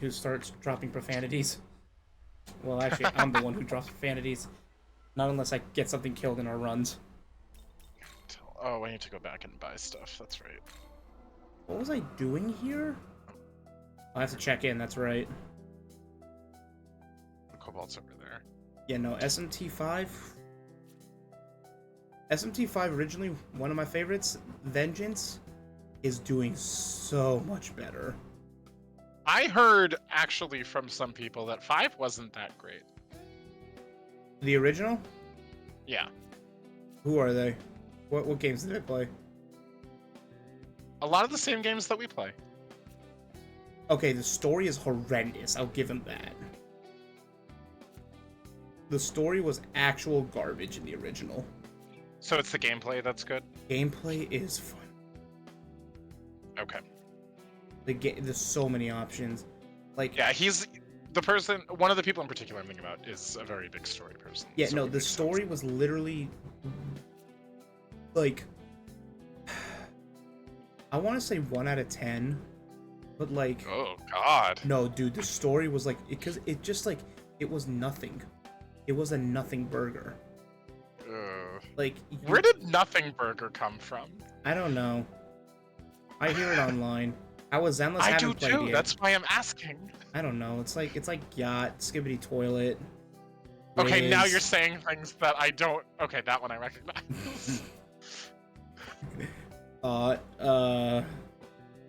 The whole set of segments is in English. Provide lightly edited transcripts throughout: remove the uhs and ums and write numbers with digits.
who starts dropping profanities. Well, actually, I'm the one who drops profanities. Not unless I get something killed in our runs. Oh, I need to go back and buy stuff. That's right. What was I doing here? I have to check in, that's right. The cobalt's over there. Yeah, no, SMT5. SMT5, originally one of my favorites, Vengeance, is doing so much better. I heard, actually, from some people that 5 wasn't that great. The original? Yeah. Who are they? What games did they play? A lot of the same games that we play. Okay, the story is horrendous. I'll give him that. The story was actual garbage in the original. So it's the gameplay that's good? Gameplay is fun. Okay. There's so many options. Like, yeah, he's the person. One of the people in particular I'm thinking about is a very big story person. Yeah, so no, the story was literally like I want to say 1 out of 10, but like, oh god, no, dude, the story was like because it just like it was nothing. It was a nothing burger. Like, where did Nothing Burger come from? I don't know. I hear it online. I was Zenless. I haven't do played too. yet. That's why I'm asking. I don't know. It's like yacht, skibbity toilet. Okay, now Riz. you're saying things that I don't. Okay, that one I recognize.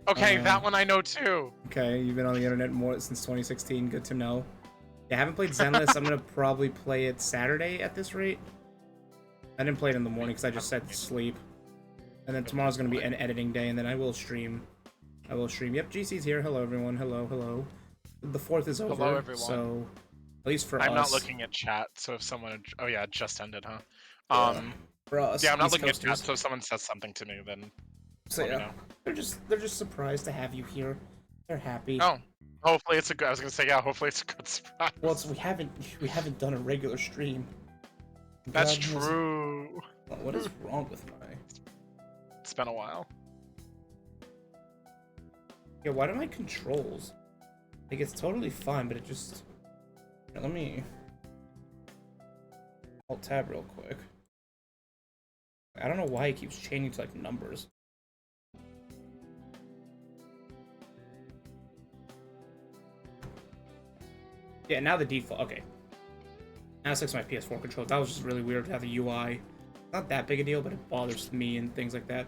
Okay, that one I know too. Okay, you've been on the internet more since 2016. Good to know. Yeah, I haven't played Zenless. I'm gonna probably play it Saturday at this rate. I didn't play it in the morning because I just said sleep. And then tomorrow's gonna be an editing day, and then I will stream. Yep, GC's here. Hello, everyone. Hello. The 4th is over. Hello, everyone. So, at least for I'm us. not looking at chat, so if someone... Oh yeah, it just ended, huh? For us, yeah, I'm not East looking at Coasters. chat, so if someone says something to me, then So let me yeah, know. they're just surprised to have you here. They're happy. Oh, hopefully it's a good... I was gonna say, yeah, hopefully it's a good surprise. Well, we haven't done a regular stream. That's God knows- true. What is wrong with my... It's been a while. Yeah, why do my controls... Like, it's totally fine, but it just... Here, let me... Alt-tab real quick. I don't know why it keeps changing to, like, numbers. Yeah, now the default... Okay. Now it sticks to my PS4 controls. That was just really weird to have the UI. Not that big a deal, but it bothers me and things like that.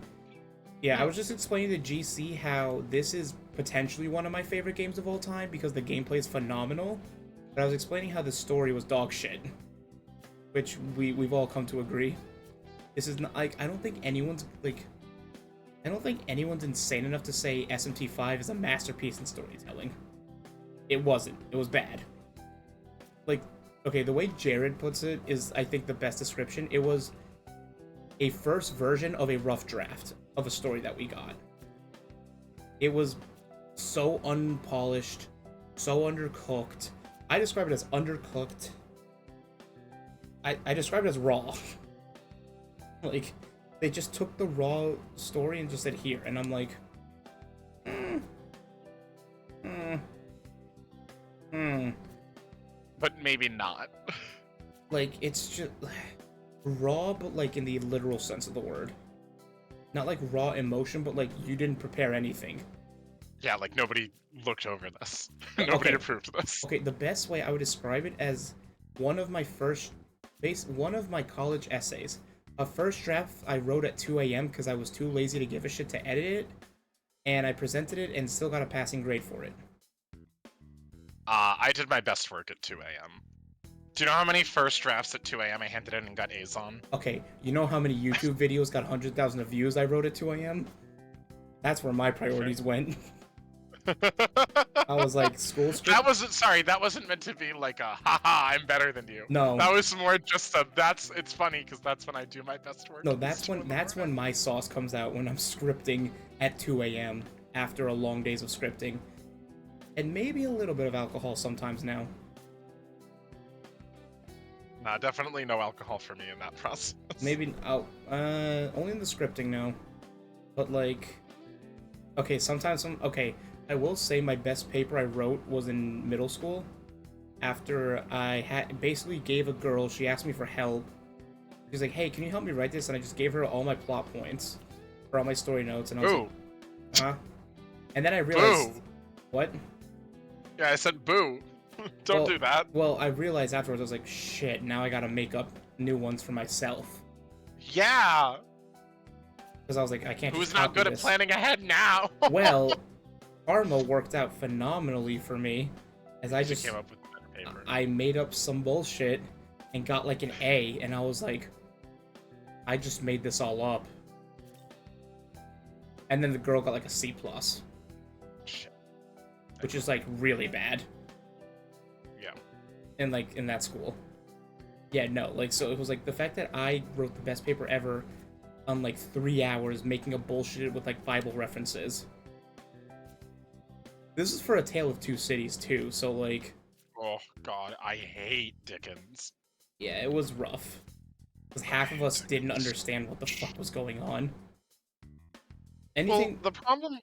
Yeah, I was just explaining to GC how this is potentially one of my favorite games of all time because the gameplay is phenomenal. But I was explaining how the story was dog shit, which we've all come to agree. This is not like I don't think anyone's insane enough to say SMT5 is a masterpiece in storytelling. It wasn't. It was bad. Like, okay, the way Jared puts it is, I think, the best description. It was a first version of a rough draft of a story that we got. It was so unpolished, so undercooked. I describe it as undercooked. I describe it as raw. Like, they just took the raw story and just said here, and I'm like, But maybe not. Like, it's just raw, but like in the literal sense of the word. Not like raw emotion, but like you didn't prepare anything. Yeah, like nobody looked over this. Nobody approved this. Okay, the best way I would describe it as one of my college essays. A first draft I wrote at 2 a.m. because I was too lazy to give a shit to edit it, and I presented it and still got a passing grade for it. I did my best work at 2 a.m. Do you know how many first drafts at 2 a.m. I handed in and got A's on? Okay, you know how many YouTube videos got 100,000 of views I wrote at 2 a.m.? That's where my priorities went. I was like, school script? That wasn't meant to be like a, haha, I'm better than you. No. That was more just a, it's funny, because that's when I do my best work. No, that's when my sauce comes out, when I'm scripting at 2 a.m. after a long days of scripting. And maybe a little bit of alcohol sometimes now. Nah, definitely no alcohol for me in that process. Maybe, only in the scripting now. But like, okay, sometimes okay, I will say my best paper I wrote was in middle school. After I had basically gave a girl, she asked me for help. She's like, "Hey, can you help me write this?" And I just gave her all my plot points for all my story notes, and I was like, Boo. "Huh?" And then I realized, Boo. what? Yeah, I said boo. Don't Well, do that. well, I realized afterwards, I was like, "Shit!" Now I gotta make up new ones for myself Yeah. because I was like, I can't just Who's not copy good at this. planning ahead now? Well, karma worked out phenomenally for me, as I You just came up with a better paper. I made up some bullshit and got like an A, and I was like, I just made this all up. And then the girl got like a C plus, Shit. which is like really bad Yeah. in that school. Yeah, no, like so it was like the fact that I wrote the best paper ever on like 3 hours making a bullshit with like Bible references. This is for A Tale of Two Cities too, so like Oh god, I hate Dickens. yeah, it was rough. Because half of us didn't understand what the fuck was going on. Anything Well, the problem.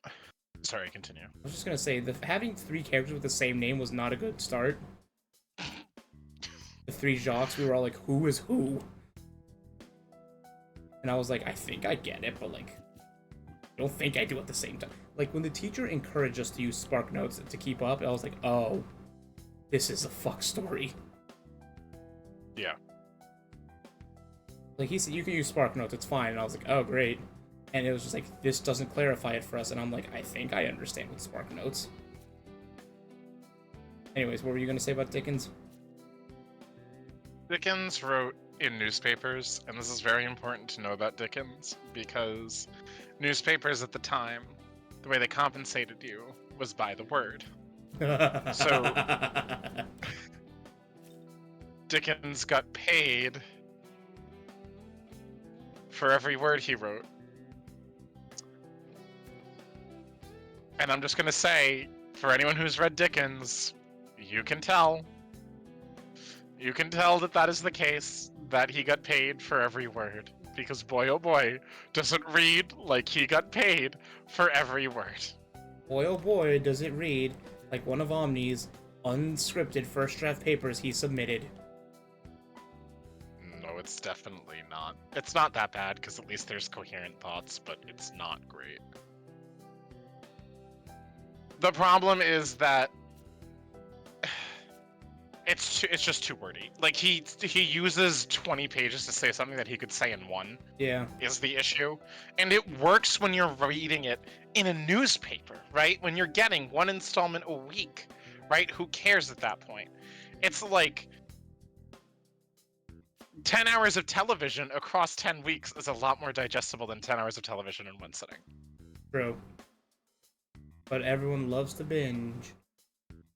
Sorry, continue. I was just gonna say, having three characters with the same name was not a good start. The three Jacques, we were all like, who is who? And I was like, I think I get it, but like, I don't think I do at the same time. Like, when the teacher encouraged us to use Spark Notes to keep up, I was like, oh, this is a fuck story. Yeah. Like, he said, you can use Spark Notes, it's fine. And I was like, oh, great. And it was just like, this doesn't clarify it for us. And I'm like, I think I understand with Spark Notes. Anyways, what were you gonna say about Dickens? Dickens wrote in newspapers, and this is very important to know about Dickens, because newspapers at the time, the way they compensated you was by the word. So Dickens got paid for every word he wrote. And I'm just gonna say, for anyone who's read Dickens, you can tell. You can tell that that is the case, that he got paid for every word. Because boy oh boy, does it read like he got paid for every word. Boy oh boy, does it read like one of Omni's unscripted first draft papers he submitted. No, it's definitely not. It's not that bad, because at least there's coherent thoughts, but it's not great. The problem is that it's just too wordy. Like, he uses 20 pages to say something that he could say in one. Yeah. Is the issue. And it works when you're reading it in a newspaper, right? When you're getting one installment a week, right? Who cares at that point? It's like 10 hours of television across 10 weeks is a lot more digestible than 10 hours of television in one sitting. True. But everyone loves to binge.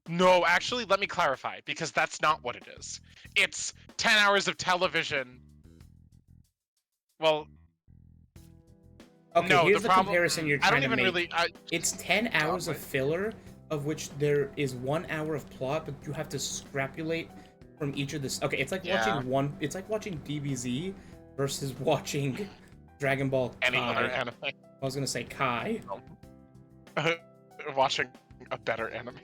No, actually, let me clarify, because that's not what it is. It's 10 hours of television. Well, Okay, no, here's the the problem, comparison you're I trying don't to even make. really. It's 10 hours of filler, of which there is 1 hour of plot, but you have to scrapulate from each of this. Okay, it's like watching one. It's like watching DBZ versus watching Dragon Ball Any Kai. other anime. I was gonna say Kai. Watching a better anime.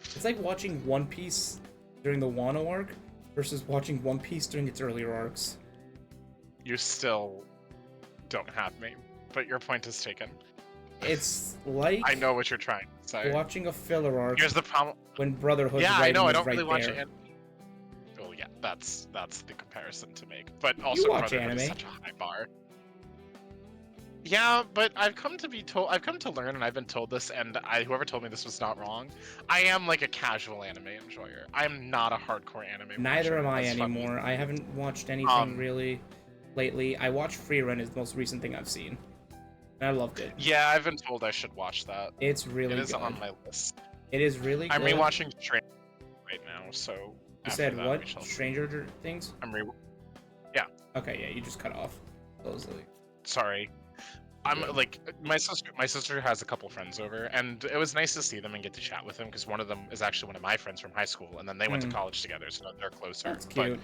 It's like watching One Piece during the Wano arc versus watching One Piece during its earlier arcs. You still don't have me, but your point is taken. It's like I know what you're trying to say. watching a filler arc Here's the problem. when Brotherhood's Yeah, I writing know. I is don't right really watch there. it. Oh yeah, that's the comparison to make. But also, watch Brotherhood is anime. such a high bar. Yeah, but I've come to learn, and I've been told this, and whoever told me this was not wrong. I am like a casual anime enjoyer. I am not a hardcore anime. Neither watcher, am I as fun anymore. I haven't watched anything really lately. I watched Free Run is the most recent thing I've seen. And I loved it. Yeah, I've been told I should watch that. It's really It is good. on my list. It is really good. I'm rewatching Stranger right now, so. You after said that, what? we shall- Stranger Things? Yeah. Okay, yeah, you just cut off. So Sorry. I'm like my sister has a couple friends over, and it was nice to see them and get to chat with them, because one of them is actually one of my friends from high school, and then they went to college together, so they're closer. That's cute.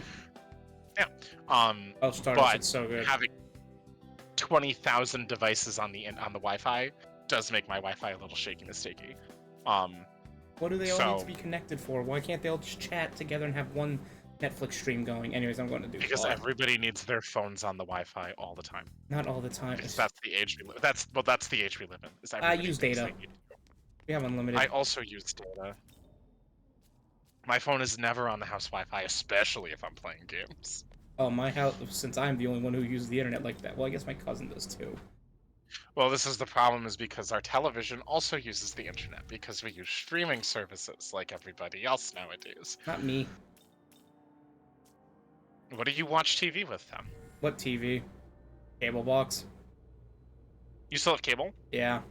But, yeah. Oh, Stardust, it's so good. Having 20,000 devices on the Wi-Fi does make my Wi-Fi a little shaky mistakey. What do they all need So to be connected for? Why can't they all just chat together and have one Netflix stream going? Anyways, I'm going to do because plot. everybody needs their phones on the Wi-Fi all the time. Not all the time. Because that's the age we live. That's the age we live in. Is I everybody use thinks data. they need to. We have unlimited. I also use data. My phone is never on the house Wi-Fi, especially if I'm playing games. Oh, my house, since I'm the only one who uses the internet like that. Well, I guess my cousin does too. Well, this is the problem, is because our television also uses the internet because we use streaming services like everybody else nowadays. Not me. What do you watch TV with then? What TV? Cable box. You still have cable? Yeah.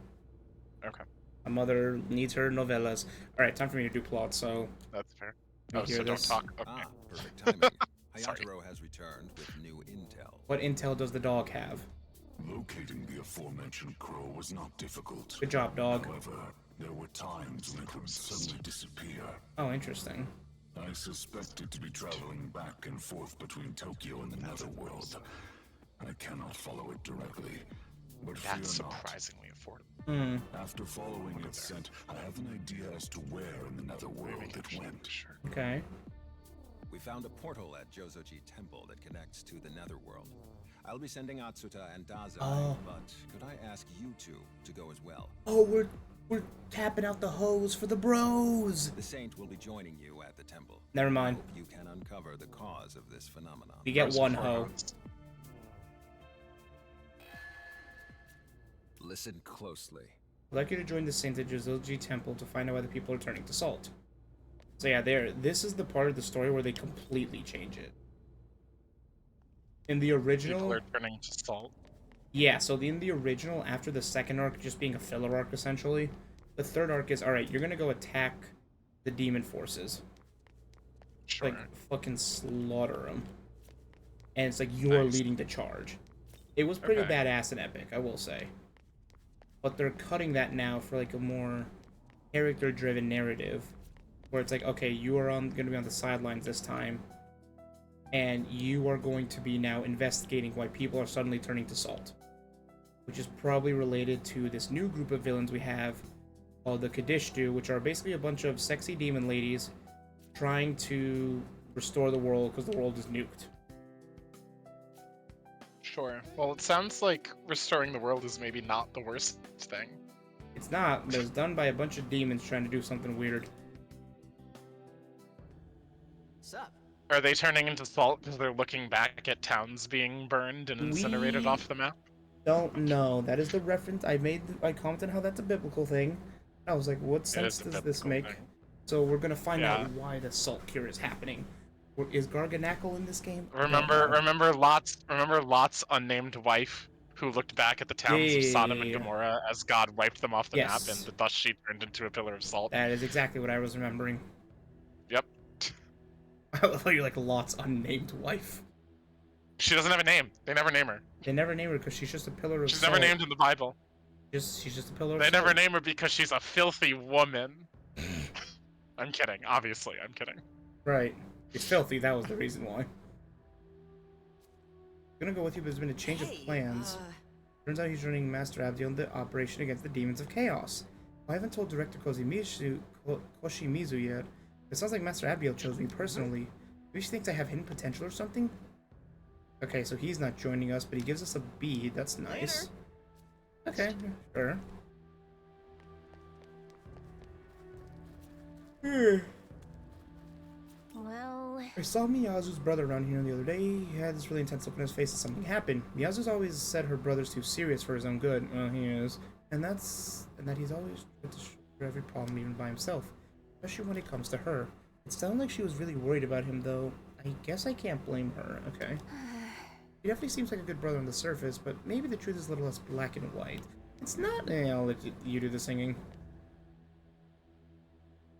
Okay, My mother needs her novellas. Alright, time for me to do plot, so... that's fair. You Oh, hear so don't this? talk. Okay. Ah, perfect timing. Sorry. Hayataro has returned with new intel. What intel does the dog have? Locating the aforementioned crow was not difficult. Good job, dog. However, there were times when it would suddenly disappear. Oh, interesting. I suspect it to be traveling back and forth between Tokyo and the Netherworld. I cannot follow it directly, but That's fear not. surprisingly affordable. Hmm. After following its scent, I have an idea as to where in the Netherworld it went. Sure. Okay. We found a portal at Jozoji Temple that connects to the Netherworld. I'll be sending Atsuta and Daza, Oh. but could I ask you two to go as well? Oh, we're tapping out the hose for the bros! The Saint will be joining you at the temple. Never I mind. hope you can uncover the cause of this phenomenon. We get Pros one and hoe. cons. Listen closely. I'd like you to join the Saint Jozoji Temple to find out why the people are turning to salt. So yeah, this is the part of the story where they completely change it. In the original... People are turning to salt. Yeah, so in the original, after the second arc just being a filler arc, essentially, the third arc is, alright, you're gonna go attack the demon forces. Sure. Like, fucking slaughter them. And it's like, you're Nice. leading the charge. It was pretty Okay. badass and epic, I will say. But they're cutting that now for, like, a more character-driven narrative. Where it's like, okay, you are gonna be on the sidelines this time. And you are going to be now investigating why people are suddenly turning to salt. Which is probably related to this new group of villains we have called the Kadishtu, which are basically a bunch of sexy demon ladies trying to restore the world because the world is nuked. Sure. Well, it sounds like restoring the world is maybe not the worst thing. It's not, but it's done by a bunch of demons trying to do something weird. Sup? Are they turning into salt because they're looking back at towns being burned and incinerated We- off the map? Don't know. That is the reference I made. I commented how that's a biblical thing. I was like, what It sense is a does this biblical make? thing. So we're gonna find Yeah. out why the salt cure is happening. Is Garganackle in this game? I don't Remember, know. remember Lot's unnamed wife who looked back at the towns of Sodom and Yeah. Gomorrah as God wiped them off the map, Yes. and thus she turned into a pillar of salt. That is exactly what I was remembering. Yep. I thought you're like Lot's unnamed wife. She doesn't have a name. They never name her. They never name her because she's just a pillar of She's salt. never named in the Bible. She's just a pillar of They salt. never name her because she's a filthy woman. I'm kidding. Obviously, I'm kidding. Right. It's filthy, that was the reason why. I'm gonna go with you, but there's been a change of plans. Turns out he's running Master Abdiel in the operation against the Demons of Chaos. I haven't told Director Koshimizu yet. It sounds like Master Abdiel chose me personally. Maybe she thinks I have hidden potential or something? Okay, so he's not joining us, but he gives us a bead. That's nice. Okay, sure. Well, I saw Miyazu's brother around here the other day. He had this really intense look on his face that something happened. Miyazu's always said her brother's too serious for his own good. Well, he is. And that he's always tried to shoulder every problem even by himself. Especially when it comes to her. It sounded like she was really worried about him, though. I guess I can't blame her. Okay. He definitely seems like a good brother on the surface, but maybe the truth is a little less black and white. It's not... I'll let you do the singing.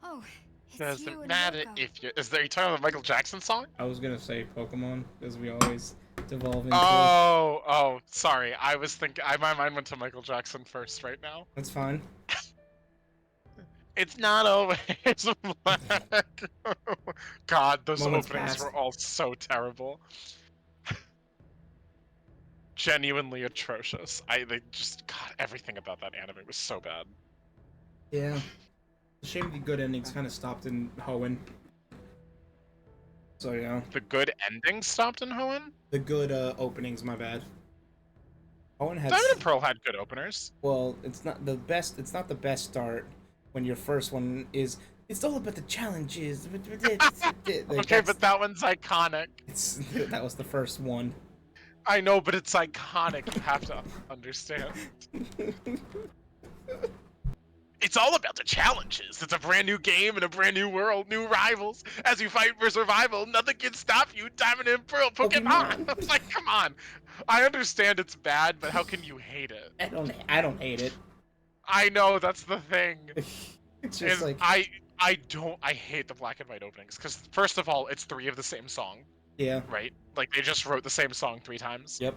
oh, it's Doesn't you and matter Yoko. if you. Are you talking about the Michael Jackson song? I was gonna say Pokemon, because we always devolve into... Oh, sorry. I was thinking. My mind went to Michael Jackson first right now. That's fine. It's not always black. God, those Moments openings passed. were all so terrible. genuinely atrocious. They just, God, everything about that anime was so bad. Yeah. It's a shame the good endings kind of stopped in Hoenn. So yeah. The good ending stopped in Hoenn? The good openings, my bad. Hoenn had Diamond and Pearl had good openers. well, it's not the best. It's not the best start when your first one is. It's all about the challenges. Like, Okay, but that one's iconic. It's that was the first one. I know, but it's iconic. You have to understand. It's all about the challenges. It's a brand new game and a brand new world, new rivals. As you fight for survival, nothing can stop you. Diamond and Pearl, Pokemon. I'm like, come on. I understand it's bad, but how can you hate it? I don't hate it. I know, that's the thing. It's just like I hate the black and white openings because first of all, it's 3 of the same song. yeah. Right? Like they just wrote the same song 3 times. Yep.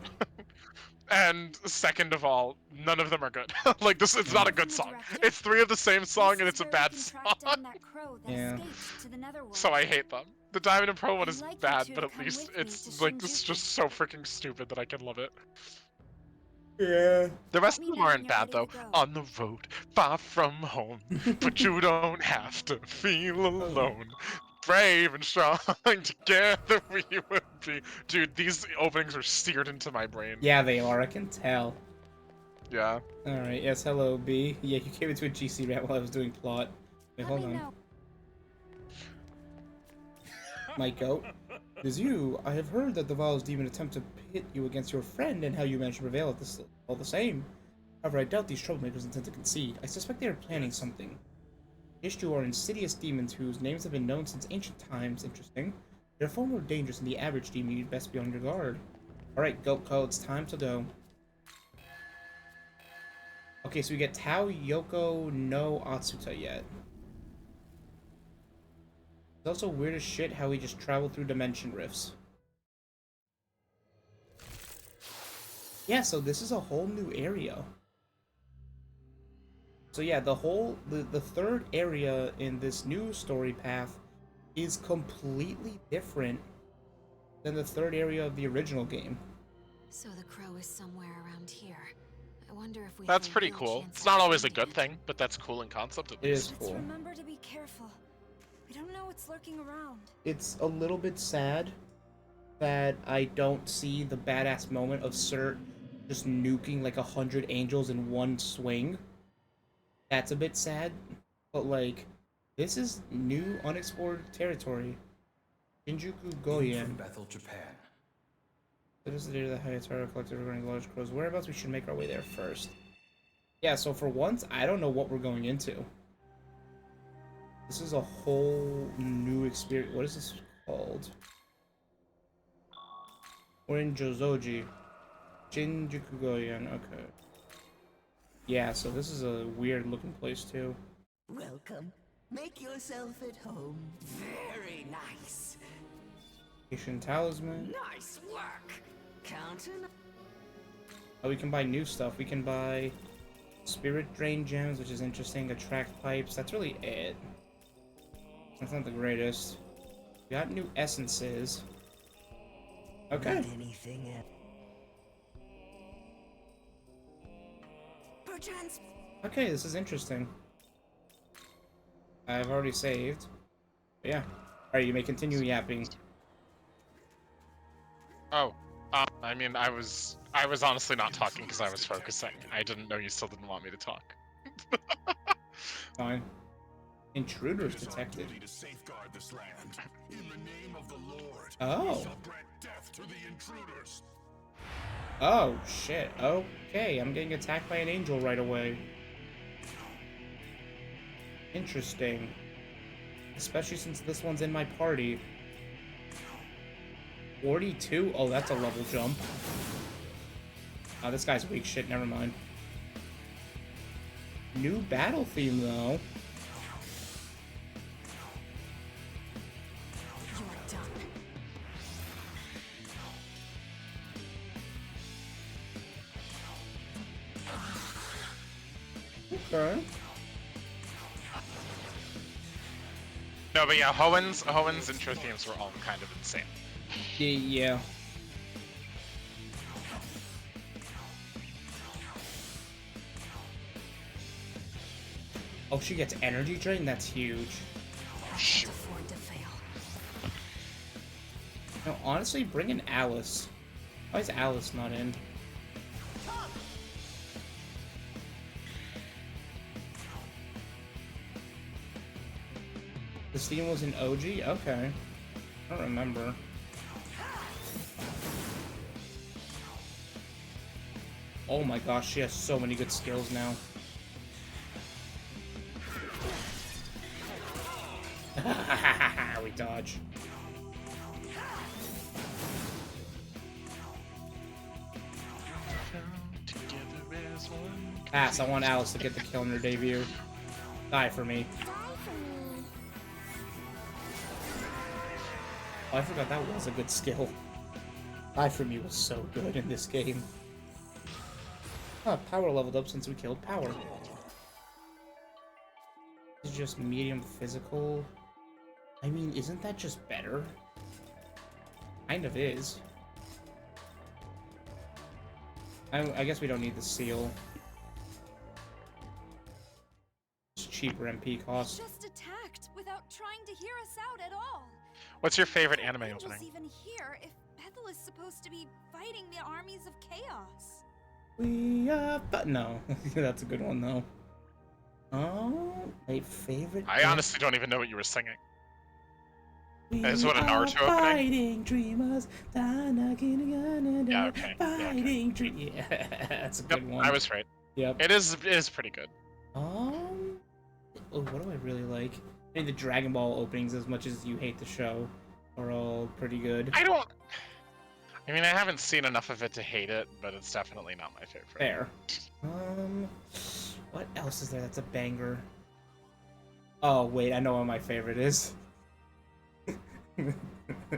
And second of all, none of them are good. Like this, it's not a good song. It's 3 of the same song and it's a bad song. Yeah. So I hate them. The Diamond and Pearl one is bad, but at least it's like this is just so freaking stupid that I can love it. Yeah. The rest of them aren't bad though. On the road, far from home, but you don't have to feel alone. Brave and strong, together we would be. Dude, these openings are seared into my brain. Yeah, they are. I can tell. Yeah. All right. Yes. Hello, B. Yeah, you came into a GC rant while I was doing plot. Wait, hold on. My goat. It is you. I have heard that the Val's demon attempt to pit you against your friend and how you managed to prevail at this all the same. However, I doubt these troublemakers intend to concede. I suspect they are planning something. Ishtu are insidious demons whose names have been known since ancient times. Interesting. They're far more dangerous than the average demon. You'd best be on your guard. Alright, Goat Co, it's time to go. Okay, so we get Tao, Yoko, no Atsuta yet. It's also weird as shit how we just travel through dimension rifts. Yeah, so this is a whole new area. So yeah, the third area in this new story path is completely different than the third area of the original game. So the crow is somewhere around here. I wonder if we That's have a pretty real cool. chance It's of not always a finding good it. thing, but that's cool in concept at It is least. Let's cool. remember to be careful. We don't know what's lurking around. It's a little bit sad that I don't see the badass moment of Cert just nuking like 100 angels in one swing. That's a bit sad, but like, this is new unexplored territory. Shinjuku Goyen. From Bethel, Japan. That is the data that Hayatara collected regarding large crows. Whereabouts we should make our way there first. Yeah, so for once, I don't know what we're going into. This is a whole new experience. What is this called? We're in Jozoji. Shinjuku Goyen, okay. Yeah, so this is a weird looking place too. Welcome. Make yourself at home. Very nice. Asian Talisman. Nice work. Counting. Oh, we can buy new stuff. We can buy Spirit Drain Gems, which is interesting. Attract Pipes. That's really it. That's not the greatest. We got new essences. Okay. Need anything else? Perchance. Okay, this is interesting. I've already saved. But yeah. Alright, you may continue yapping. Oh, I mean, I was honestly not talking because I was focusing. I didn't know you still didn't want me to talk. Fine. Intruders It is our detected. duty to safeguard this land. In the name of the Lord, Oh. we shall grant death to the intruders. Oh, shit. Okay, I'm getting attacked by an angel right away. Interesting. Especially since this one's in my party. 42? Oh, that's a level jump. Oh, this guy's weak shit, never mind. New battle theme, though. You're done. Okay. No, but yeah, Hoen's intro themes were all kind of insane. Yeah. Oh, she gets energy drain? That's huge. Can't afford to fail. No, honestly, bring in Alice. Why is Alice not in? The Steam was in OG? Okay. I don't remember. Oh my gosh, she has so many good skills now. We dodge. Pass, I want Alice to get the kill in her debut. Die for me. Oh, I forgot that was a good skill. Die for me was so good in this game. Huh, power leveled up since we killed power. It's just medium physical. I mean, isn't that just better? Kind of is. I guess we don't need the seal. It's cheaper MP cost. Just attacked without trying to hear us out at all. What's your favorite anime Angels opening? even here if Bethel is supposed to be fighting the armies of chaos? We are, but no, that's a good one though. Oh, my favorite. I honestly don't even know what you were singing. We Is what a are Naruto opening? fighting dreamers. Yeah, okay. Fighting dreamers. Yeah, that's a Yep, good one. I was right. Yep. It is pretty good. Oh, what do I really like? I mean, the Dragon Ball openings, as much as you hate the show, are all pretty good. I mean, I haven't seen enough of it to hate it, but it's definitely not my favorite. Fair. What else is there that's a banger? Oh, wait, I know what my favorite is.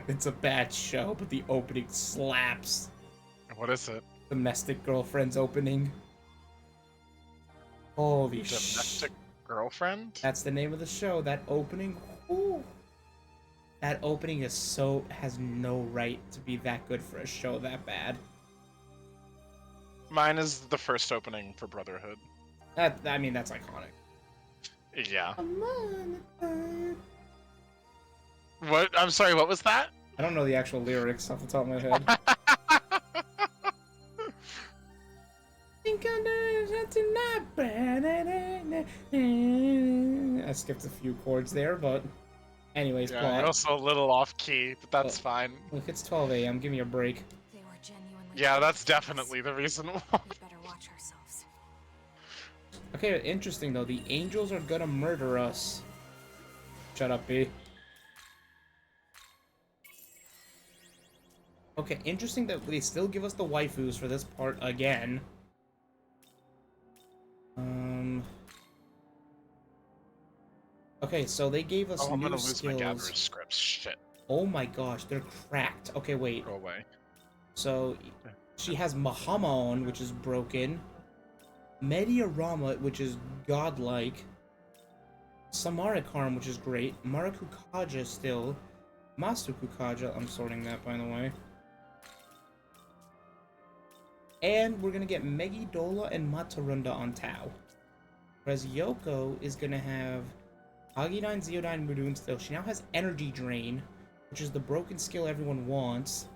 It's a bad show, but the opening slaps. What is it? Domestic Girlfriend's opening. Holy shit. Domestic Girlfriend? That's the name of the show. That opening. Whew. That opening is has no right to be that good for a show that bad. Mine is the first opening for Brotherhood. I mean, that's iconic. Yeah. I'm on the time. What? I'm sorry, what was that? I don't know the actual lyrics off the top of my head. Think I'm doing something not bad. I skipped a few chords there, but anyways, Yeah, plot. you're also a little off key, but that's Oh. fine. Look, it's 12 a.m. Give me a break. They were genuinely. Yeah, that's dangerous. definitely the reason why. We better watch ourselves. Okay, interesting though. The angels are gonna murder us. Shut up, B. Okay, interesting that they still give us the waifus for this part again. Okay, so they gave us Oh, I'm new gonna lose my skills. Gathering scripts. Shit. Oh my gosh, they're cracked. Okay, wait. Go away. So she has Mahamon, which is broken. Mediarama, which is godlike. Samarakarm, which is great. Marakukaja still. Masukukaja, I'm sorting that by the way. And we're gonna get Megidola and Matarunda on Tau. Whereas Yoko is gonna have Agidine, Zeodine, Mudun still. She now has Energy Drain, which is the broken skill everyone wants.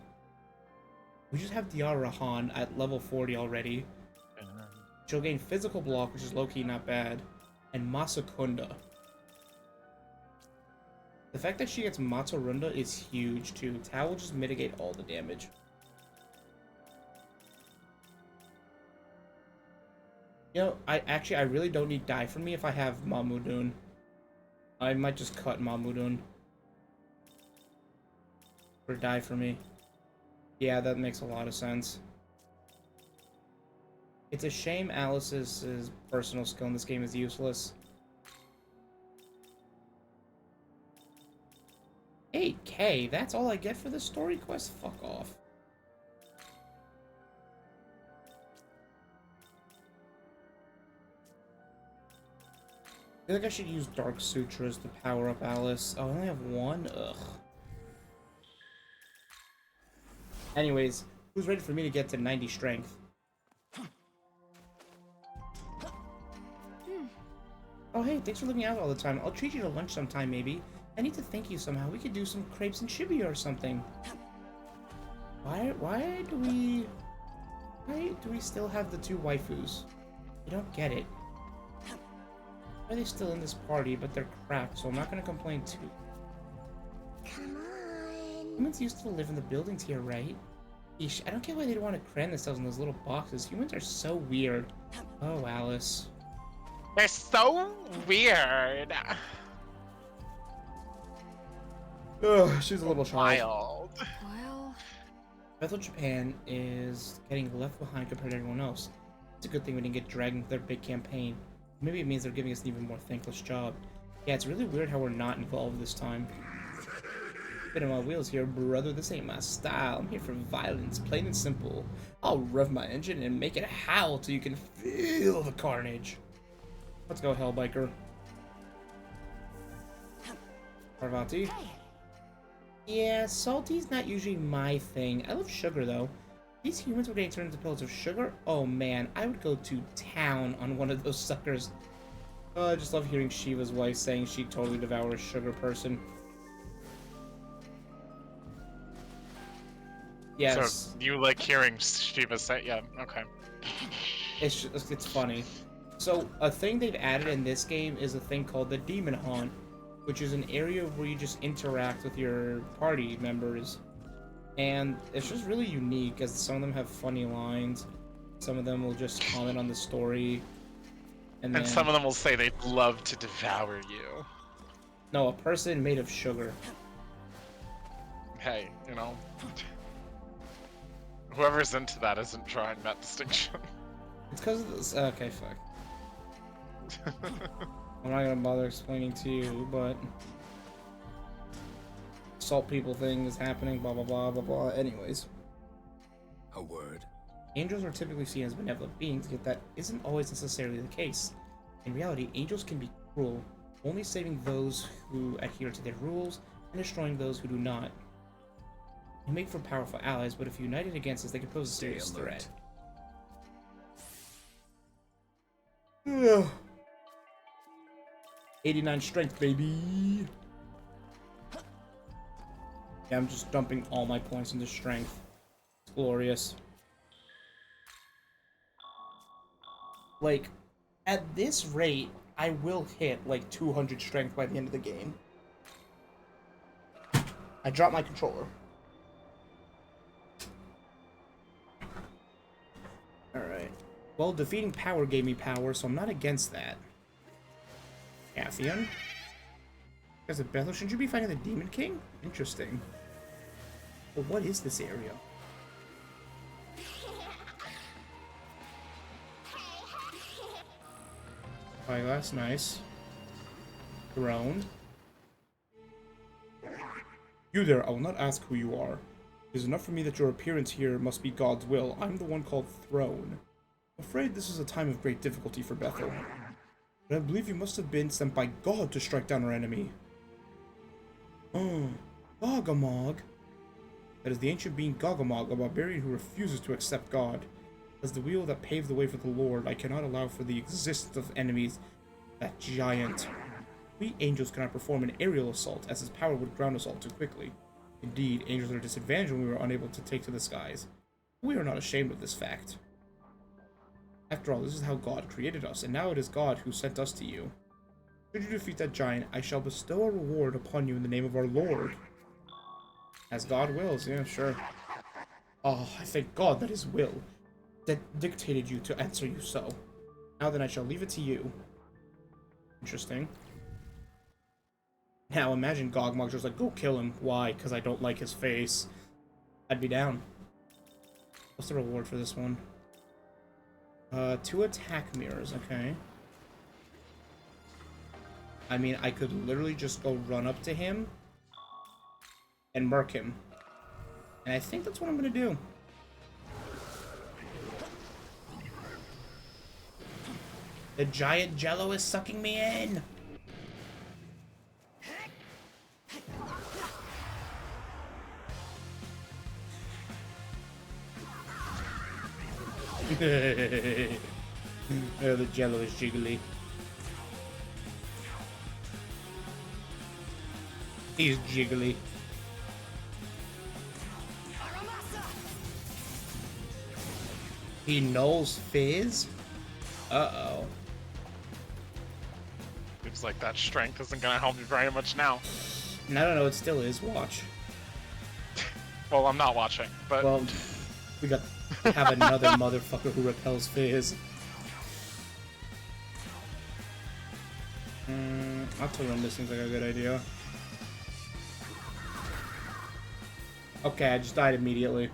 We just have Diarahan at level 40 already. She'll gain Physical Block, which is low-key not bad. And Masakunda. The fact that she gets Matarunda is huge too. Tau will just mitigate all the damage. You know, I really don't need Die For Me if I have Mamudun. I might just cut Mamudun. Or Die For Me. Yeah, that makes a lot of sense. It's a shame Alice's personal skill in this game is useless. 8K, that's all I get for the story quest? Fuck off. I feel like I should use Dark Sutras to power up Alice. Oh, I only have one? Ugh. Anyways, who's ready for me to get to 90 strength? Oh, hey, thanks for looking out all the time. I'll treat you to lunch sometime, maybe. I need to thank you somehow. We could do some crepes and shibia or something. Why do we still have the two waifus? I don't get it. Why are they still in this party, but they're crap, so I'm not gonna complain too. Come on. Humans used to live in the buildings here, right? Yeesh, I don't get why they'd want to cram themselves in those little boxes. Humans are so weird. Oh, Alice. They're so weird. Ugh, she's a little child. Wild. Well, Bethel, Japan is getting left behind compared to everyone else. It's a good thing we didn't get dragged into their big campaign. Maybe it means they're giving us an even more thankless job. Yeah, it's really weird how we're not involved this time. Spinning my wheels here, brother. This ain't my style. I'm here for violence, plain and simple. I'll rev my engine and make it howl till you can feel the carnage. Let's go, Hellbiker. Parvati. Yeah, salty's not usually my thing. I love sugar, though. These humans were getting turned into pillars of sugar? Oh, man. I would go to town on one of those suckers. Oh, I just love hearing Shiva's wife saying she'd totally devour a sugar person. Yes. So you like hearing Shiva say, yeah, okay. It's funny. So, a thing they've added in this game is a thing called the Demon Haunt, which is an area where you just interact with your party members. And it's just really unique, as some of them have funny lines, some of them will just comment on the story, and then... some of them will say they'd love to devour you. No, a person made of sugar. Hey, you know, whoever's into that isn't drawing that distinction. It's because of this... Okay, fuck. I'm not gonna bother explaining to you, but... Salt people thing is happening, blah blah blah blah blah. Anyways. A word. Angels are typically seen as benevolent beings, yet that isn't always necessarily the case. In reality, angels can be cruel, only saving those who adhere to their rules and destroying those who do not. They make for powerful allies, but if united against us, they can pose a serious threat. Ugh. 89 strength, baby! Yeah, I'm just dumping all my points into strength. It's glorious. Like, at this rate, I will hit like 200 strength by the end of the game. I dropped my controller. Alright. Well, defeating power gave me power, so I'm not against that. Athian? As a Bethel, shouldn't you be fighting the Demon King? Interesting. But what is this area? Spyglass, nice. Throne. You there, I will not ask who you are. It is enough for me that your appearance here must be God's will. I'm the one called Throne. I'm afraid this is a time of great difficulty for Bethel. But I believe you must have been sent by God to strike down our enemy. Gargamog. That is the ancient being Gargamog, a barbarian who refuses to accept God. As the wheel that paved the way for the Lord, I cannot allow for the existence of enemies. That giant. We angels cannot perform an aerial assault, as his power would ground us all too quickly. Indeed, angels are disadvantaged when we were unable to take to the skies. We are not ashamed of this fact. After all, this is how God created us, and now it is God who sent us to you. Should you defeat that giant, I shall bestow a reward upon you in the name of our Lord. As God wills, yeah, sure. Oh, I thank God that his will that dictated you to answer you so. Now then, I shall leave it to you. Interesting. Now imagine Gogmog just like, go kill him. Why? Because I don't like his face. I'd be down. What's the reward for this one? 2 attack mirrors, okay. I mean, I could literally just go run up to him and murk him. And I think that's what I'm gonna do. The giant jello is sucking me in! Oh, the jello is jiggly. He's jiggly. He knows Fizz? Uh-oh. Seems like that strength isn't gonna help me very much now. No, it still is. Watch. Well, I'm not watching, but Well, we have another motherfucker who repels Fizz. I'll run this seems like a good idea. Okay, I just died immediately.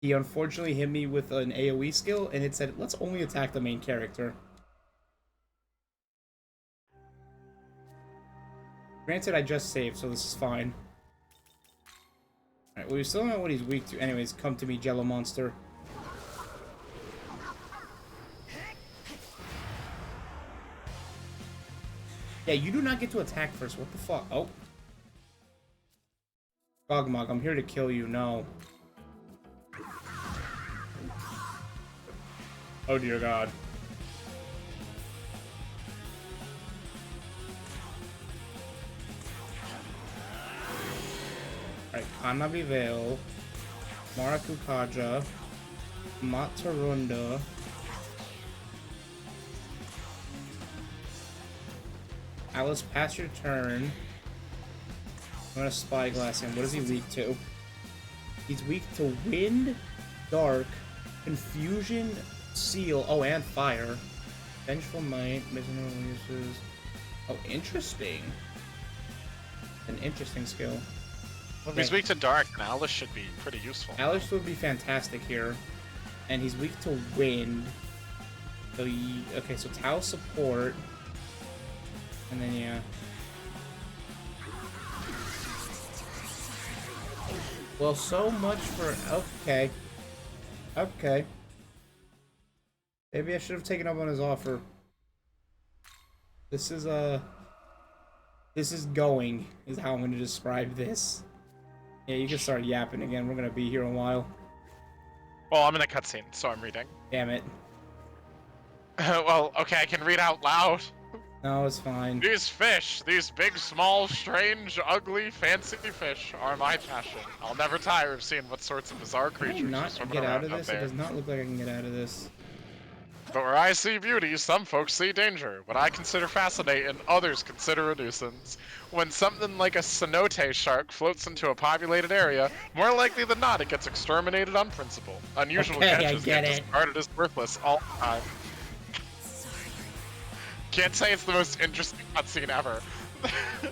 He unfortunately hit me with an AoE skill, and it said, let's only attack the main character. Granted, I just saved, so this is fine. Alright, well, we still don't know what he's weak to. Anyways, come to me, Jello Monster. Yeah, you do not get to attack first. What the fuck? Oh. Gogmog, I'm here to kill you. No. Oh dear God. Alright, Kanavivel, Marakukaja, Matarunda. Alice, pass your turn. I'm gonna Spyglass him. What is he weak to? He's weak to Wind, Dark, Confusion, Seal, oh, and Fire. Vengeful Might, Miserable uses. Oh, interesting. An interesting skill. well, if he's weak to dark, then Alice should be pretty useful. Alice would be fantastic here. And he's weak to Wind. So, okay, so Tau support. And then, yeah. Well, so much for... Okay. Okay. Maybe I should have taken up on his offer. This is going, is how I'm going to describe this. Yeah, you can start yapping again. We're going to be here a while. Well, I'm in a cutscene, so I'm reading. Damn it. Well, okay, I can read out loud. No, it's fine. These fish, these big, small, strange, ugly, fancy fish, are my passion. I'll never tire of seeing what sorts of bizarre Can I creatures are not swimming get out around of out this? It there. does not look like I can get out of this. But where I see beauty, some folks see danger. What I consider fascinating, others consider a nuisance. When something like a cenote shark floats into a populated area, more likely than not, it gets exterminated on principle. Unusual Okay, I catches get get it. discarded as worthless all the time. Can't say it's the most interesting cutscene ever.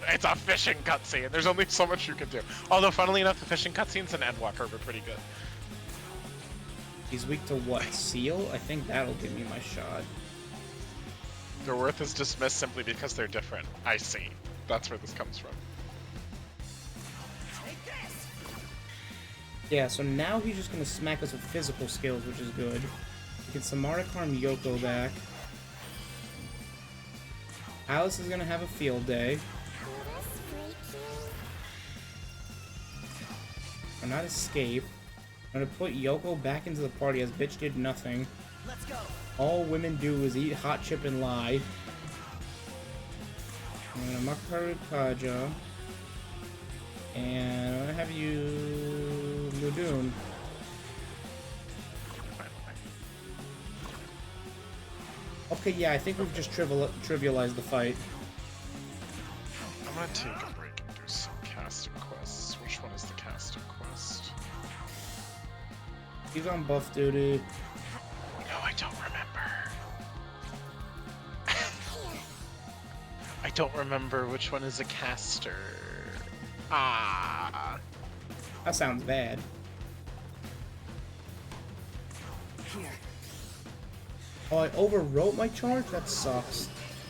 It's a fishing cutscene. There's only so much you can do. Although, funnily enough, the fishing cutscenes in Endwalker were pretty good. He's weak to what? Seal? I think that'll give me my shot. Their worth is dismissed simply because they're different. I see. That's where this comes from. Yeah, so now he's just gonna smack us with physical skills, which is good. We can Samara Karm Yoko back. Alice is gonna have a field day. Or not escape. I'm gonna put Yoko back into the party as bitch did nothing. Let's go. All women do is eat hot chip and lie. I'm gonna Makaru Kaja. And I'm gonna have you Mudoon. Okay, yeah, I think we've just trivialized the fight. I'm gonna take a break and do some casting quests. Which one is the casting quest? He's on buff duty. No, I don't remember. I don't remember which one is a caster. Ah. That sounds bad. Here. Oh, I overwrote my charge? That sucks.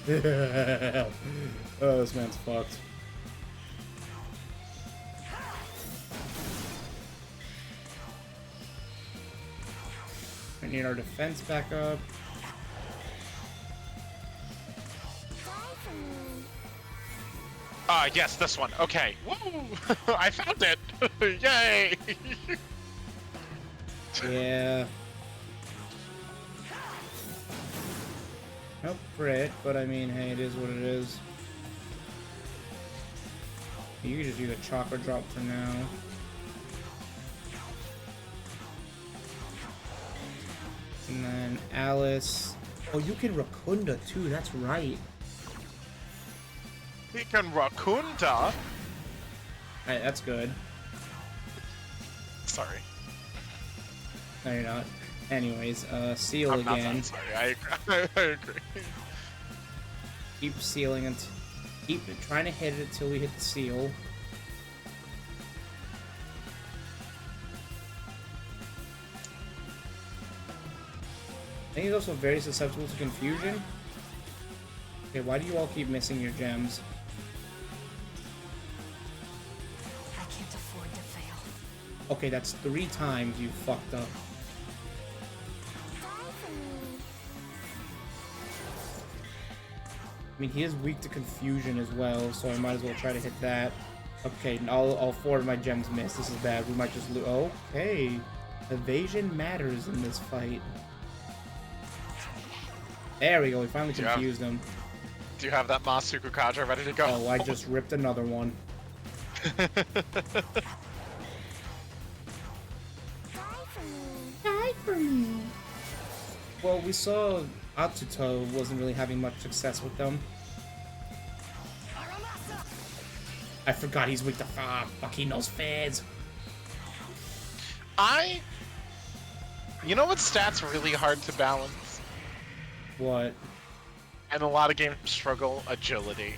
Oh, this man's fucked. We need our defense back up. Ah, yes, this one. Okay. Woo! I found it! Yay! Yeah. No crit, but I mean, hey, it is what it is. You can just use a chakra drop for now. And then Alice. Oh, you can Rakunda too. That's right. He can Rakunda. Alright, that's good. Sorry. No, you're not. Anyways, seal I'm again. not sorry. I agree. Keep sealing it. Keep trying to hit it until we hit the seal. I think he's also very susceptible to confusion. Okay, why do you all keep missing your gems? I can't afford to fail. Okay, that's 3 times you fucked up. I mean, he is weak to confusion as well, so I might as well try to hit that. Okay, all 4 of my gems missed. This is bad. We might just lose. Okay. Evasion matters in this fight. There we go. We finally confused him. Do you have that Masuku Kaja ready to go? Oh, I just ripped another one. Die for me. Well, we saw Atsuto wasn't really having much success with them. I forgot he's weak to fuck, he knows feds. You know what stat's really hard to balance? What? And a lot of games struggle? Agility.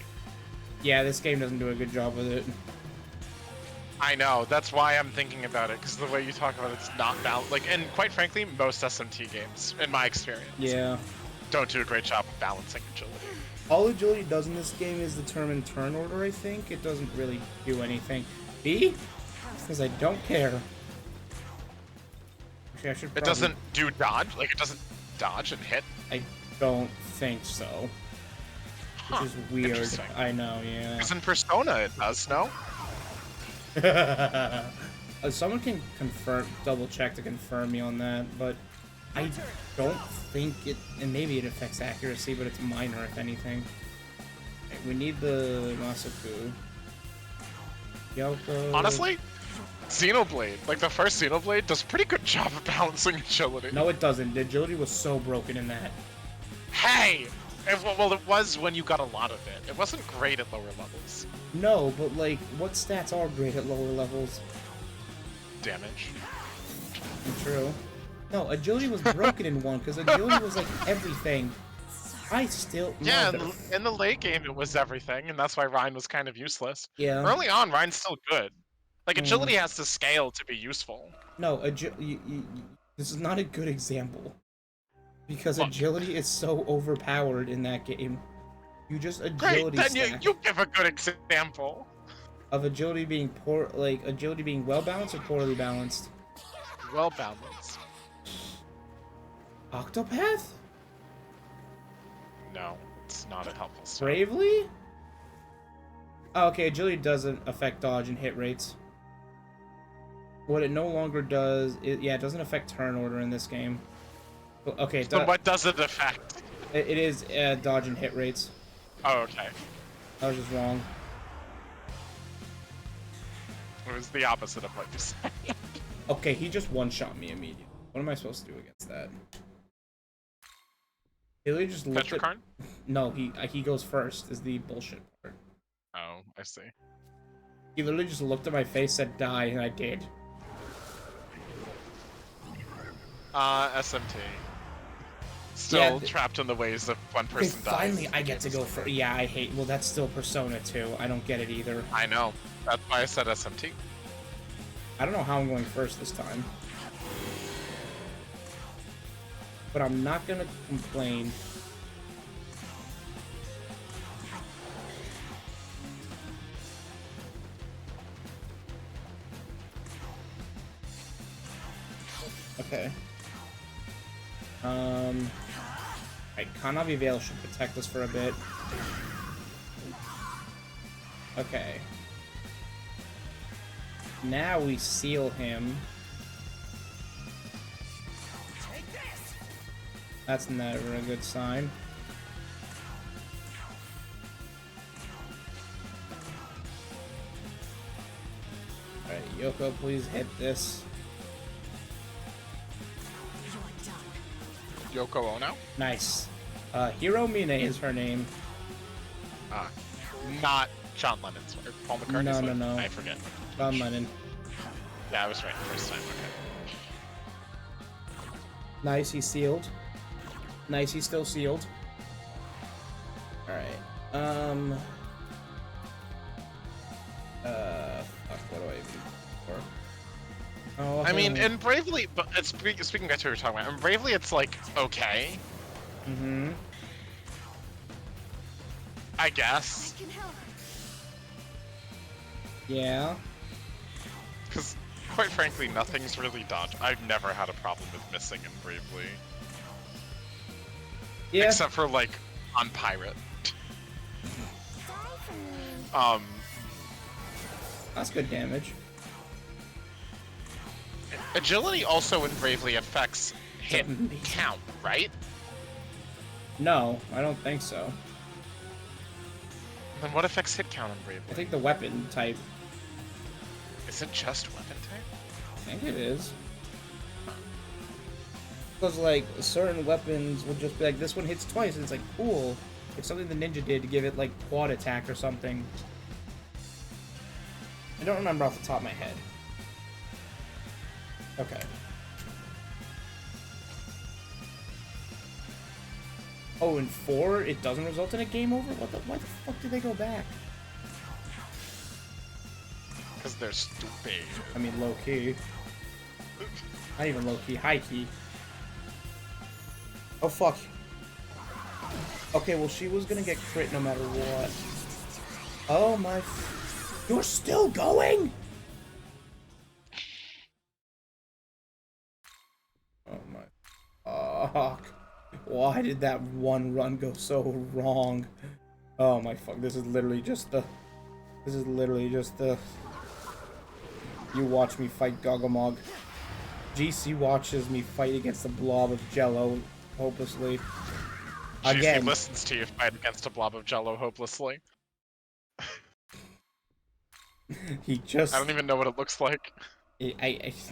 Yeah, this game doesn't do a good job with it. I know, that's why I'm thinking about it, because the way you talk about it's not balanced. Like, and quite frankly, most SMT games, in my experience, Yeah. don't do a great job of balancing agility. All agility does in this game is determine turn order, I think. It doesn't really do anything. B? Because I don't care. Actually, I should probably... It doesn't do dodge? Like, it doesn't dodge and hit? I don't think so. Which is weird. Interesting. I know, yeah. Because in Persona it does, no? Someone can double check to confirm me on that, but I don't think it, and maybe it affects accuracy, but it's minor if anything. Okay, we need the Masuku. Yoko. Honestly, Xenoblade, like the first Xenoblade, does a pretty good job of balancing agility. No, it doesn't. The agility was so broken in that. Hey! Well, it was when you got a lot of it. It wasn't great at lower levels. No, but like, what stats are great at lower levels? Damage. True. No, agility was broken in 1, because agility was like everything. I still... Yeah, no, in the late game it was everything, and that's why Ryan was kind of useless. yeah. Early on, Ryan's still good. Like, agility has to scale to be useful. No, this is not a good example. Because agility is so overpowered in that game. You just agility Great, then stack you give a good example. of agility being agility being well balanced or poorly balanced. Well balanced. Octopath? No, it's not a helpful step. Bravely? Oh, okay, agility doesn't affect dodge and hit rates. What it no longer does, it doesn't affect turn order in this game. Okay, So what does it affect? it is dodge and hit rates. Oh, okay. I was just wrong. It was the opposite of what you said. Okay, he just one-shot me immediately. What am I supposed to do against that? He literally just looked at... Petricorn? No, he goes first, is the bullshit part. Oh, I see. He literally just looked at my face, said die, and I did. SMT. Still trapped in the ways of one person dies. Finally, I get to go for... Yeah, I hate... Well, that's still Persona 2. I don't get it either. I know. That's why I said SMT. I don't know how I'm going first this time. But I'm not gonna complain. Okay. Right, Kanavi Veil should protect us for a bit. Okay. Now we seal him. That's never a good sign. Alright, Yoko, please hit this. You're done. Yoko Ono? Nice. Hiromine is her name. Not John Lennon's wife. Paul McCartney's No, wife? no, no. I forget. John Lennon. Yeah, I was right the first time. Okay. Nice, he's sealed. Nice, he's still sealed. Alright. Fuck, what do I even do for? Oh, I mean, in Bravely, but speaking back to what we were talking about, in Bravely it's like, okay, Mm-hmm. I guess. I can help. Yeah. Because, quite frankly, nothing's really dodge. I've never had a problem with missing in Bravely. Yeah. Except for, like, on Pirate. That's good damage. Agility also in Bravely affects hit Amazing. count, right? No, I don't think so. Then what affects hit count in I Bravely? think the weapon type. Is it just weapon type? I think it is. Because, like, certain weapons would just be like, this one hits twice, and it's like, cool. It's something the ninja did to give it, like, quad attack or something. I don't remember off the top of my head. Okay. Oh, in 4, it doesn't result in a game over? Why the fuck did they go back? Because they're stupid. I mean, low-key. Not even low-key, high-key. Oh, fuck. Okay, well, she was gonna get crit no matter what. Oh, my... You're still going?! Oh, my... Fuck. Why did that one run go so wrong? Oh, my fuck. This is literally just the... This is literally just the... You watch me fight Gogomog. GC watches me fight against a blob of jello hopelessly. Again. GC listens to you fight against a blob of jello hopelessly. He just... I don't even know what it looks like. It's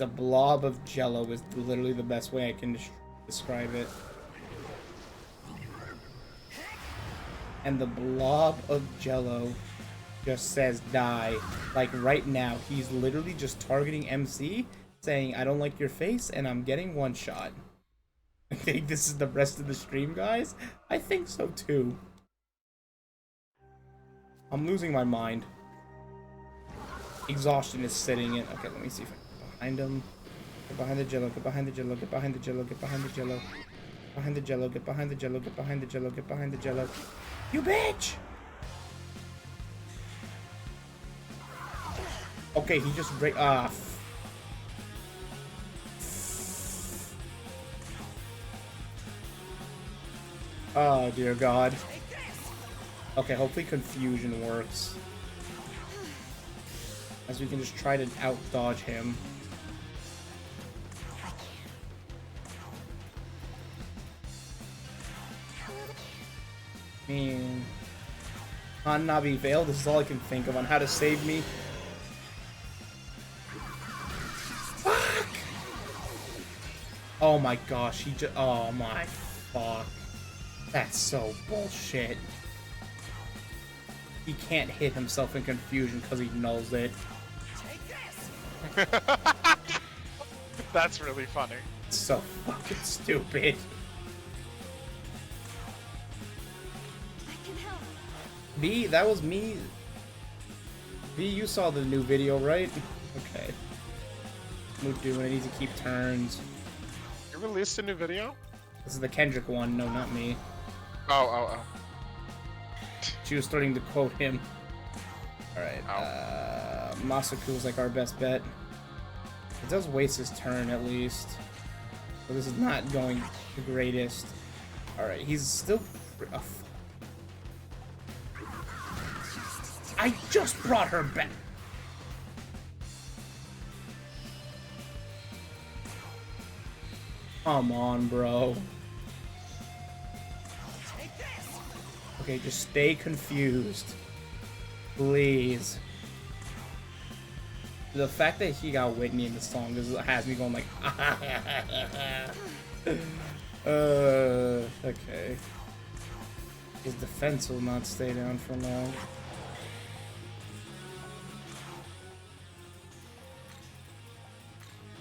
a blob of jello is literally the best way I can describe it. And the blob of jello just says die. Like right now, he's literally just targeting MC, saying, I don't like your face, and I'm getting one shot. I think this is the rest of the stream, guys? I think so too. I'm losing my mind. Exhaustion is sitting in. Okay, let me see if I can get behind him. Get behind the jello, get behind the jello, get behind the jello, get behind the jello. Behind the jello, get behind the jello, get behind the jello, get behind the jello. You bitch! Okay, he just break Oh dear God. Okay, hopefully confusion works. As we can just try to out-dodge him. Man. On Nabi Vale, this is all I can think of on how to save me. Fuck! Oh my gosh, he just... Oh my fuck. That's so bullshit. He can't hit himself in confusion because he knows it. That's really funny. It's so fucking stupid. I can help. B, that was me. B, you saw the new video, right? Okay. Move doing. I need to keep turns. You released a new video? This is the Kendrick one. No, not me. Oh. She was starting to quote him. Alright. Ow. Masaku was like our best bet. It does waste his turn at least. So this is not going the greatest. Alright, he's still... I just brought her back! Come on, bro. Okay, just stay confused. Please. The fact that he got Whitney in the song has me going like, okay. His defense will not stay down for now.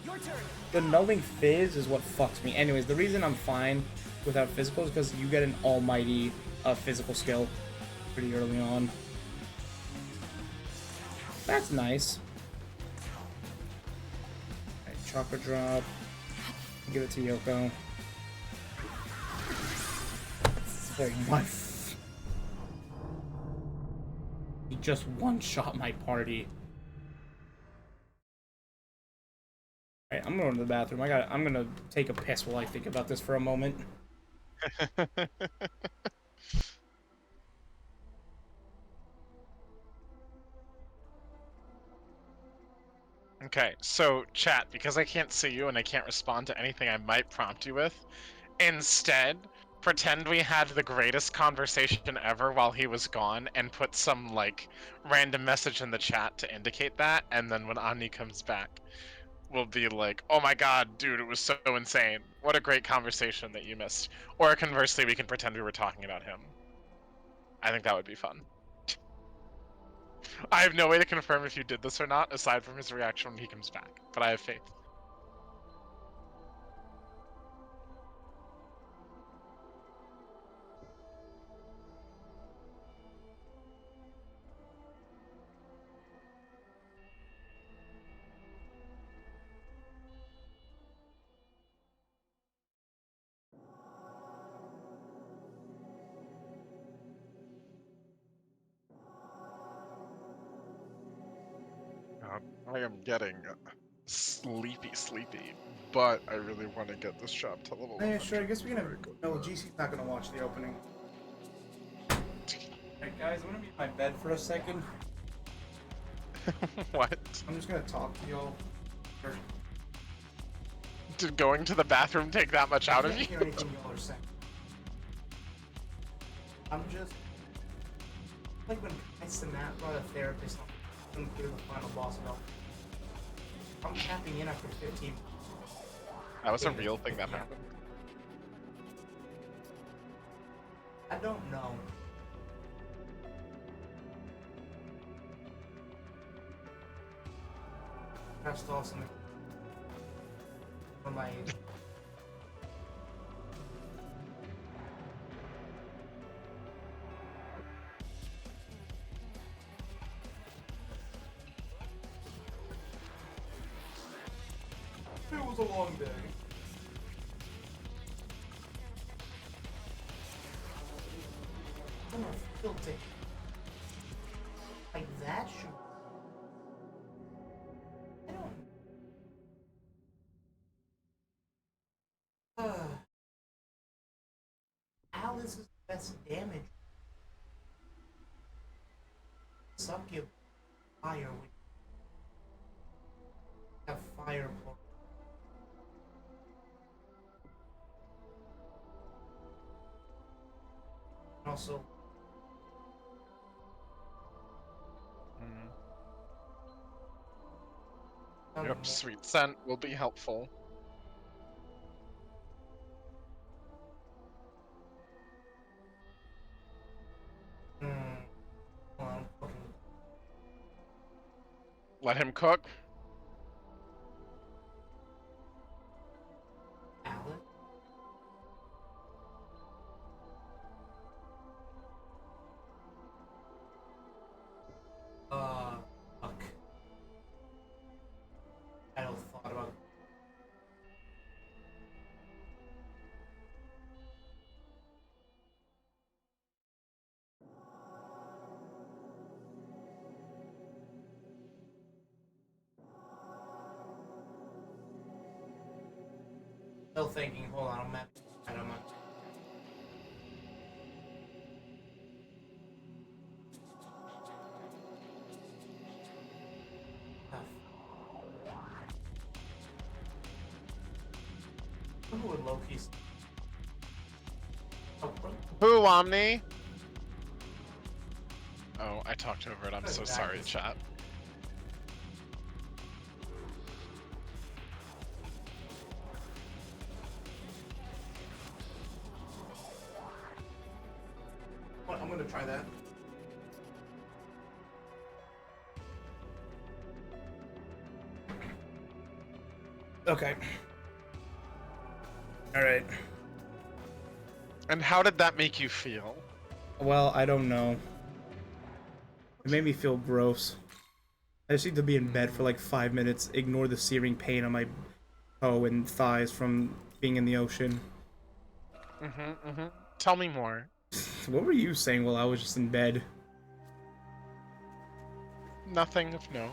Your turn. The nulling fizz is what fucks me. Anyways, the reason I'm fine without physical is because you get an almighty physical skill pretty early on. That's nice. Alright, chakra drop. Give it to Yoko. Oh my. He just one-shot my party. Alright, I'm going to the bathroom. I'm gonna take a piss while I think about this for a moment. Okay, so chat, because I can't see you and I can't respond to anything I might prompt you with, instead, pretend we had the greatest conversation ever while he was gone and put some, like, random message in the chat to indicate that, and then when Ani comes back, we'll be like, oh my god, dude, it was so insane. What a great conversation that you missed. Or conversely, we can pretend we were talking about him. I think that would be fun. I have no way to confirm if you did this or not, aside from his reaction when he comes back, but I have faith. I am getting sleepy, but I really want to get this job to level 100. Yeah, sure. I guess we can have. No, GC's not gonna watch the opening. Alright, guys, I'm gonna be in my bed for a second. What? I'm just gonna talk to y'all. Did going to the bathroom take that much out I of can't you? hear anything y'all are saying. I'm just like when I Matt brought a therapist on clear the final boss about. I'm tapping in after 15. That was a real thing that happened. I don't know. Pressed off something for my. It was a long day. I'm gonna filter like that should. I don't. Alice is the best damage. Suck your fire with have fire. Also, Yep, sweet scent will be helpful. well, Let him cook. Alice. Fuck. I don't thought about. Still thinking. Hold on, I'm at. I don't know. Who would Loki's? Oh, what? Boo, Omni! Oh, I talked over it. I'm so Good sorry, guys. chat. Okay. Alright. And how did that make you feel? Well, I don't know. It made me feel gross. I just need to be in bed for like 5 minutes, ignore the searing pain on my toe and thighs from being in the ocean. Tell me more. What were you saying while I was just in bed? Nothing of note.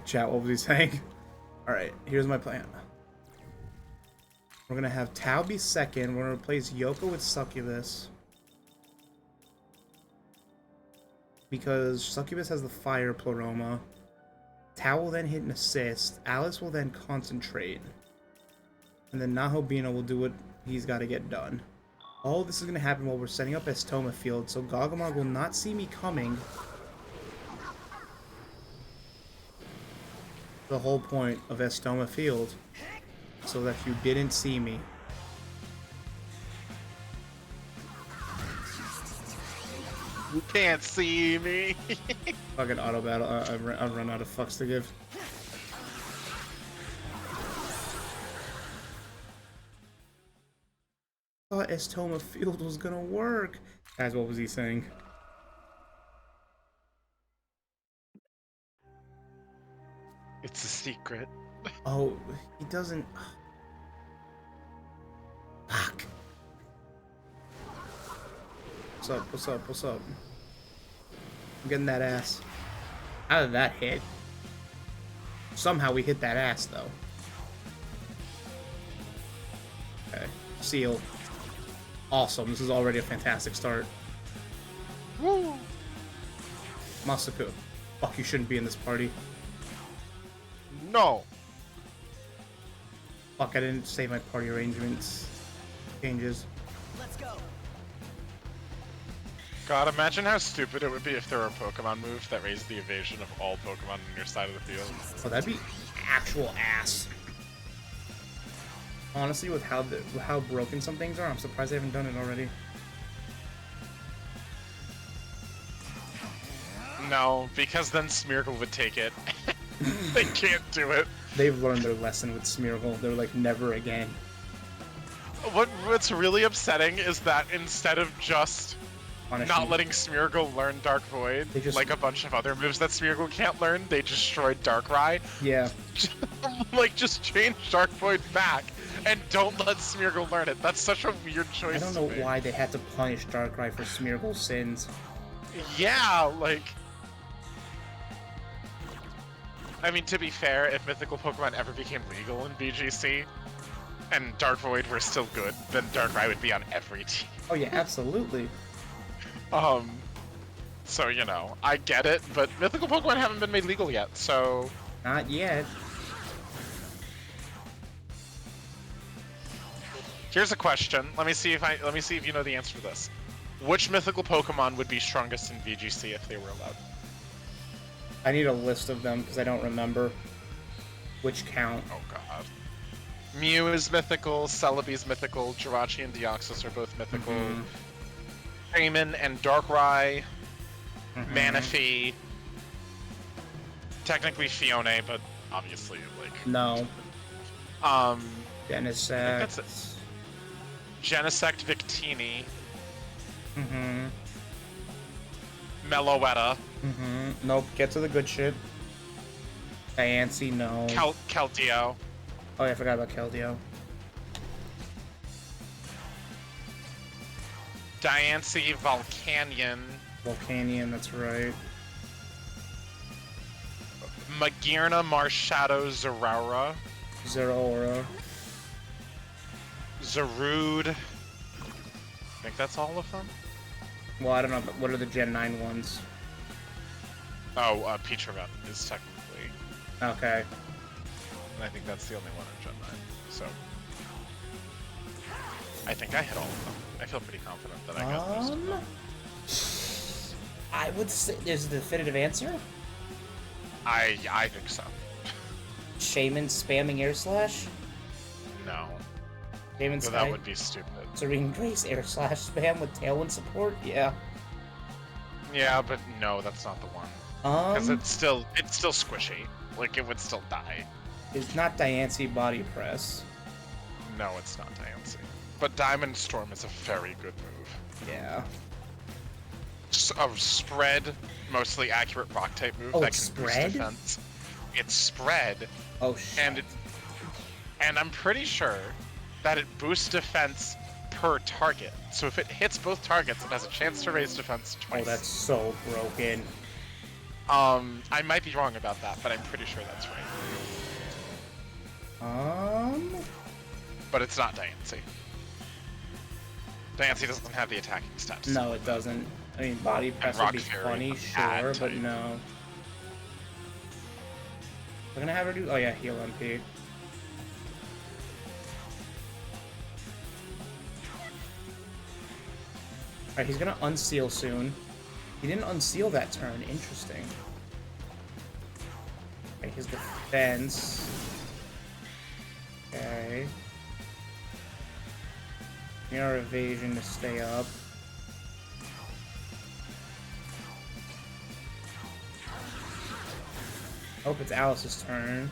Chat, what was he saying? Alright, here's my plan. We're gonna have Tao be second. We're gonna replace Yoko with Succubus. Because Succubus has the fire Pleroma. Tao will then hit an assist. Alice will then concentrate. And then Nahobino will do what he's got to get done. All this is going to happen while we're setting up Estoma Field, so Gogomog will not see me coming. The whole point of Estoma Field, so that you didn't see me. You can't see me. Fucking auto battle. I've run out of fucks to give. I thought Estoma Field was gonna work. Guys, what was he saying? It's a secret. Oh, he doesn't. Fuck. What's up? What's up? What's up? I'm getting that ass. How did that hit? Somehow we hit that ass, though. Okay. Seal. Awesome. This is already a fantastic start. Woo! Masaku. Fuck, you shouldn't be in this party. No. Fuck, I didn't save my party arrangements. Changes. Let's go. God, imagine how stupid it would be if there were a Pokemon move that raised the evasion of all Pokemon on your side of the field. Oh, that'd be actual ass. Honestly, with how broken some things are, I'm surprised they haven't done it already. No, because then Smeargle would take it. They can't do it. They've learned their lesson with Smeargle. They're like, never again. What's really upsetting is that instead of just Punish not me. letting Smeargle learn Dark Void, They just- like a bunch of other moves that Smeargle can't learn, they destroyed Darkrai. Yeah. Like, just change Dark Void back and don't let Smeargle learn it. That's such a weird choice. I don't to know make. why they had to punish Darkrai for Smeargle's sins. Yeah, like... I mean, to be fair, if mythical Pokemon ever became legal in BGC, and Dark Void were still good, then Darkrai would be on every team. Oh yeah, absolutely. So, you know, I get it, but mythical Pokemon haven't been made legal yet, so... Not yet. Here's a question. Let me see if you know the answer to this. Which mythical Pokemon would be strongest in VGC if they were allowed? I need a list of them because I don't remember which count. Oh god. Mew is mythical, Celebi's mythical, Jirachi and Deoxys are both mythical. Shaman and Darkrai, Manaphy. Technically Fione, but obviously, like... No. Genesect, Genesect. Victini, Meloetta, Nope. Get to the good shit. Diancie, no. Keldeo. Oh yeah, I forgot about Keldeo. Diancie, Volcanion, Volcanion, that's right. Magearna, Marshadow, Zeraora, Zeraora. Zarude. I think that's all of them? Well, I don't know, but what are the Gen 9 ones? Oh, Peachraven is technically. Okay. And I think that's the only one in Gen 9. So. I think I hit all of them. I feel pretty confident that I got most of them. I would say there's a definitive answer. I think so. Shaman spamming Air Slash? No. Shaman So Sky? that would be stupid. Serene Grace Air Slash spam with Tailwind support? Yeah. Yeah, but no, that's not the one. Because it's still squishy. Like, it would still die. It's not Diancie body press. No, it's not Diancie. But Diamond Storm is a very good move. Yeah. A spread, mostly accurate rock type move Oh, that it's can boost spread? defense. It's spread, Oh shit. and I'm pretty sure that it boosts defense per target. So if it hits both targets, it has a chance to raise defense twice. Oh, that's so broken. I might be wrong about that, but I'm pretty sure that's right. But it's not Diancie. Diancie doesn't have the attacking stats. No, it doesn't. I mean, body press would Rock be Fairy, funny, bad sure, but type. no. We're gonna have her do. Oh yeah, heal MP. Alright, he's gonna unseal soon. He didn't unseal that turn. Interesting. Okay, his defense. Okay. Mirror evasion to stay up. Hope it's Alice's turn.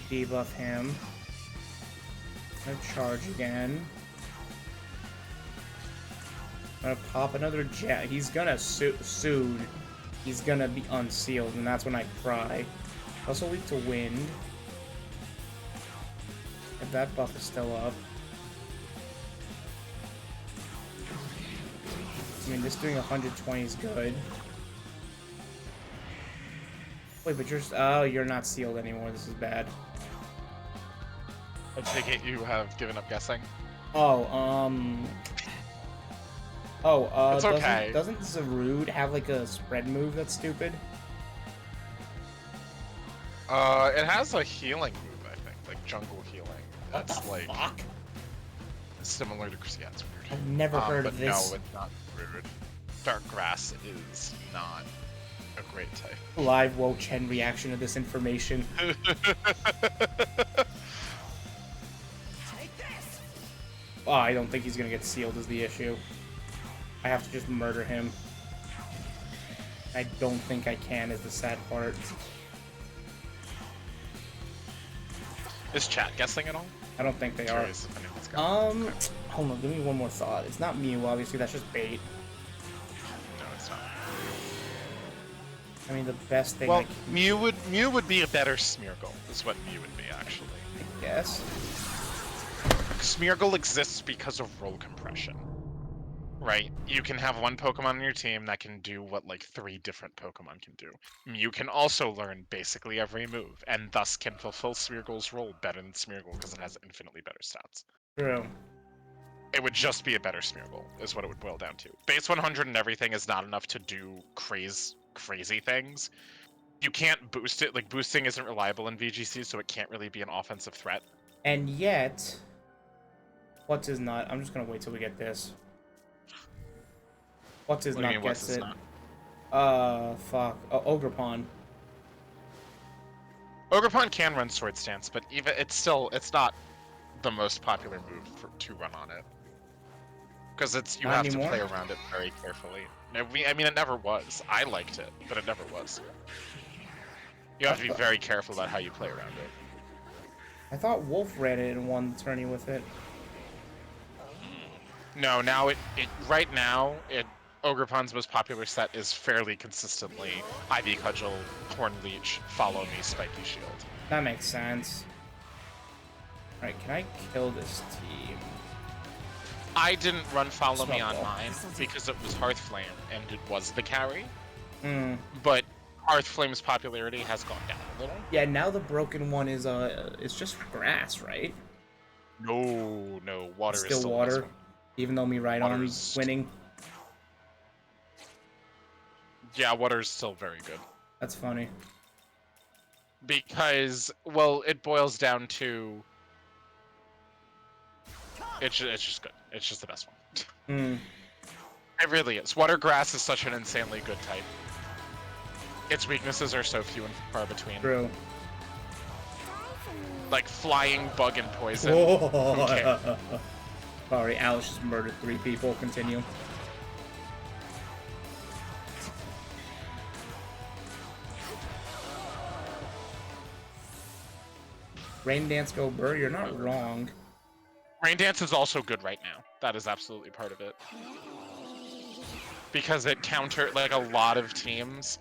Debuff him. Gonna charge again. Gonna pop another jet. He's gonna soon. He's gonna be unsealed, and that's when I cry. Also weak to wind. If that buff is still up. I mean, this doing 120 is good. Wait, but you're not sealed anymore. This is bad. I take it you have given up guessing. It's okay. Doesn't Zarude have like a spread move that's stupid? It has a healing move, I think, like jungle healing. That's What the like fuck? similar to yeah, it's weird. I've never heard but of this. No, it's not rude. Dark grass is not a great type. Live Wo Chen reaction to this information. Oh, I don't think he's gonna get sealed is the issue. I have to just murder him. I don't think I can is the sad part. Is chat guessing at all? I don't think they are. Curious if anyone's got it. Hold on, give me one more thought. It's not Mew, obviously, that's just bait. No, it's not. I mean, the best thing Well, I can Mew would be a better Smeargle, is what Mew would be, actually. guess. Smeargle exists because of role compression. Right? You can have one Pokemon on your team that can do what like 3 different Pokemon can do. Mew can also learn basically every move, and thus can fulfill Smeargle's role better than Smeargle because it has infinitely better stats. True. It would just be a better Smeargle, is what it would boil down to. Base 100 and everything is not enough to do crazy things. You can't boost it, like boosting isn't reliable in VGC, so it can't really be an offensive threat. And yet, what's his nut? I'm just gonna wait till we get this. What's his What do you nut mean, what's gets his it? nut? Fuck. Ogerpon. Ogerpon can run Sword Stance, but even it's not the most popular move to run on it. Because you Not have anymore? to play around it very carefully. I mean, it never was. I liked it, but it never was. You have to be very careful about how you play around it. I thought Wolf ran it in one tourney with it. No, now right now Ogerpon's most popular set is fairly consistently Ivy Cudgel, Horn Leech, Follow Me, Spiky Shield. That makes sense. Alright, can I kill this team? I didn't run Follow Me on Snowball. mine because it was Hearthflame and it was the carry. Hmm. But Hearthflame's popularity has gone down a little. Yeah, now the broken one is it's just grass, right? No, water It's is still still the water, best one. even though me right on Water's- winning. Yeah, water's still very good. That's funny. Because, well, it boils down to... It's just good. It's just the best one. Hmm. It really is. Water grass is such an insanely good type. Its weaknesses are so few and far between. True. Like flying, bug, and poison. Whoa. Okay. Sorry, Alice just murdered 3 people. Continue. Rain Dance Go Burr, you're not wrong. Rain Dance is also good right now. That is absolutely part of it. Because it counter like a lot of teams.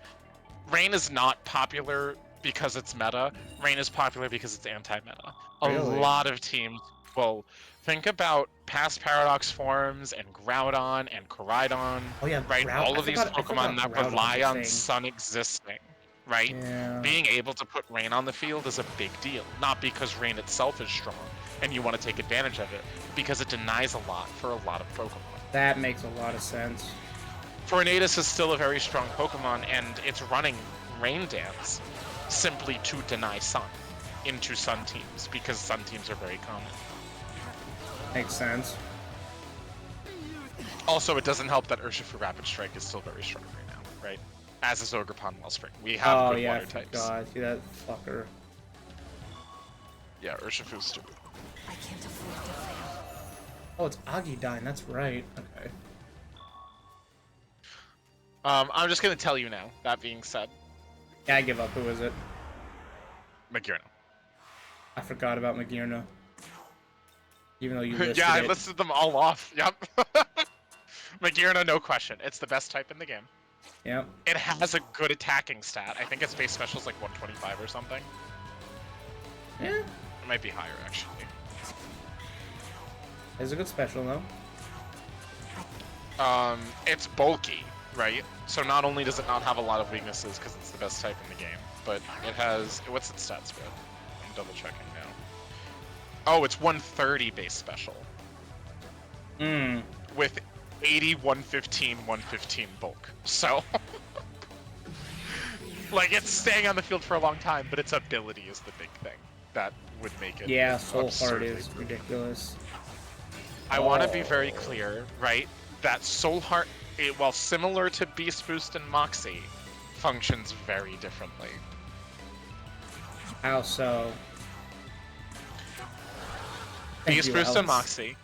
Rain is not popular because it's meta. Rain is popular because it's anti-meta. A Really? lot of teams will think about past Paradox forms and Groudon and Koraidon, Oh yeah, right? All of these I Pokemon forgot that Groudon's rely a on thing. Sun existing, right? Yeah. Being able to put Rain on the field is a big deal. Not because Rain itself is strong and you want to take advantage of it, because it denies a lot for a lot of Pokemon. That makes a lot of sense. Tornadus is still a very strong Pokemon, and it's running Rain Dance simply to deny Sun into Sun teams, because Sun teams are very common. Makes sense. Also, it doesn't help that Urshifu Rapid Strike is still very strong right now, right? As is Ogerpon Wellspring. We have Oh good yeah, water I types. forgot. See that fucker. Yeah, Urshifu's stupid. I can't afford to fail. Oh, it's Agidine. That's right. Okay. I'm just gonna tell you now, that being said, Yeah, I give up. Who is it? Magearna. I forgot about Magearna. Even though you listed Yeah, I it. listed them all off. Yep. Magearna, no question. It's the best type in the game. Yep. It has a good attacking stat. I think its base special is like 125 or something. Yeah. It might be higher, actually. It's a good special though. It's bulky, right? So not only does it not have a lot of weaknesses because it's the best type in the game, but it has... What's its stat spread? I'm double checking now. Oh, it's 130 base special. Hmm. With 80, 115, 115 bulk. So... like, it's staying on the field for a long time, but its ability is the big thing that would make it... Yeah, Soul Heart absurdly is good. ridiculous. I want to be very clear, right? That Soul Heart, while similar to Beast Boost and Moxie, functions very differently. How so? Thank Beast you, Boost and Alex. Moxie.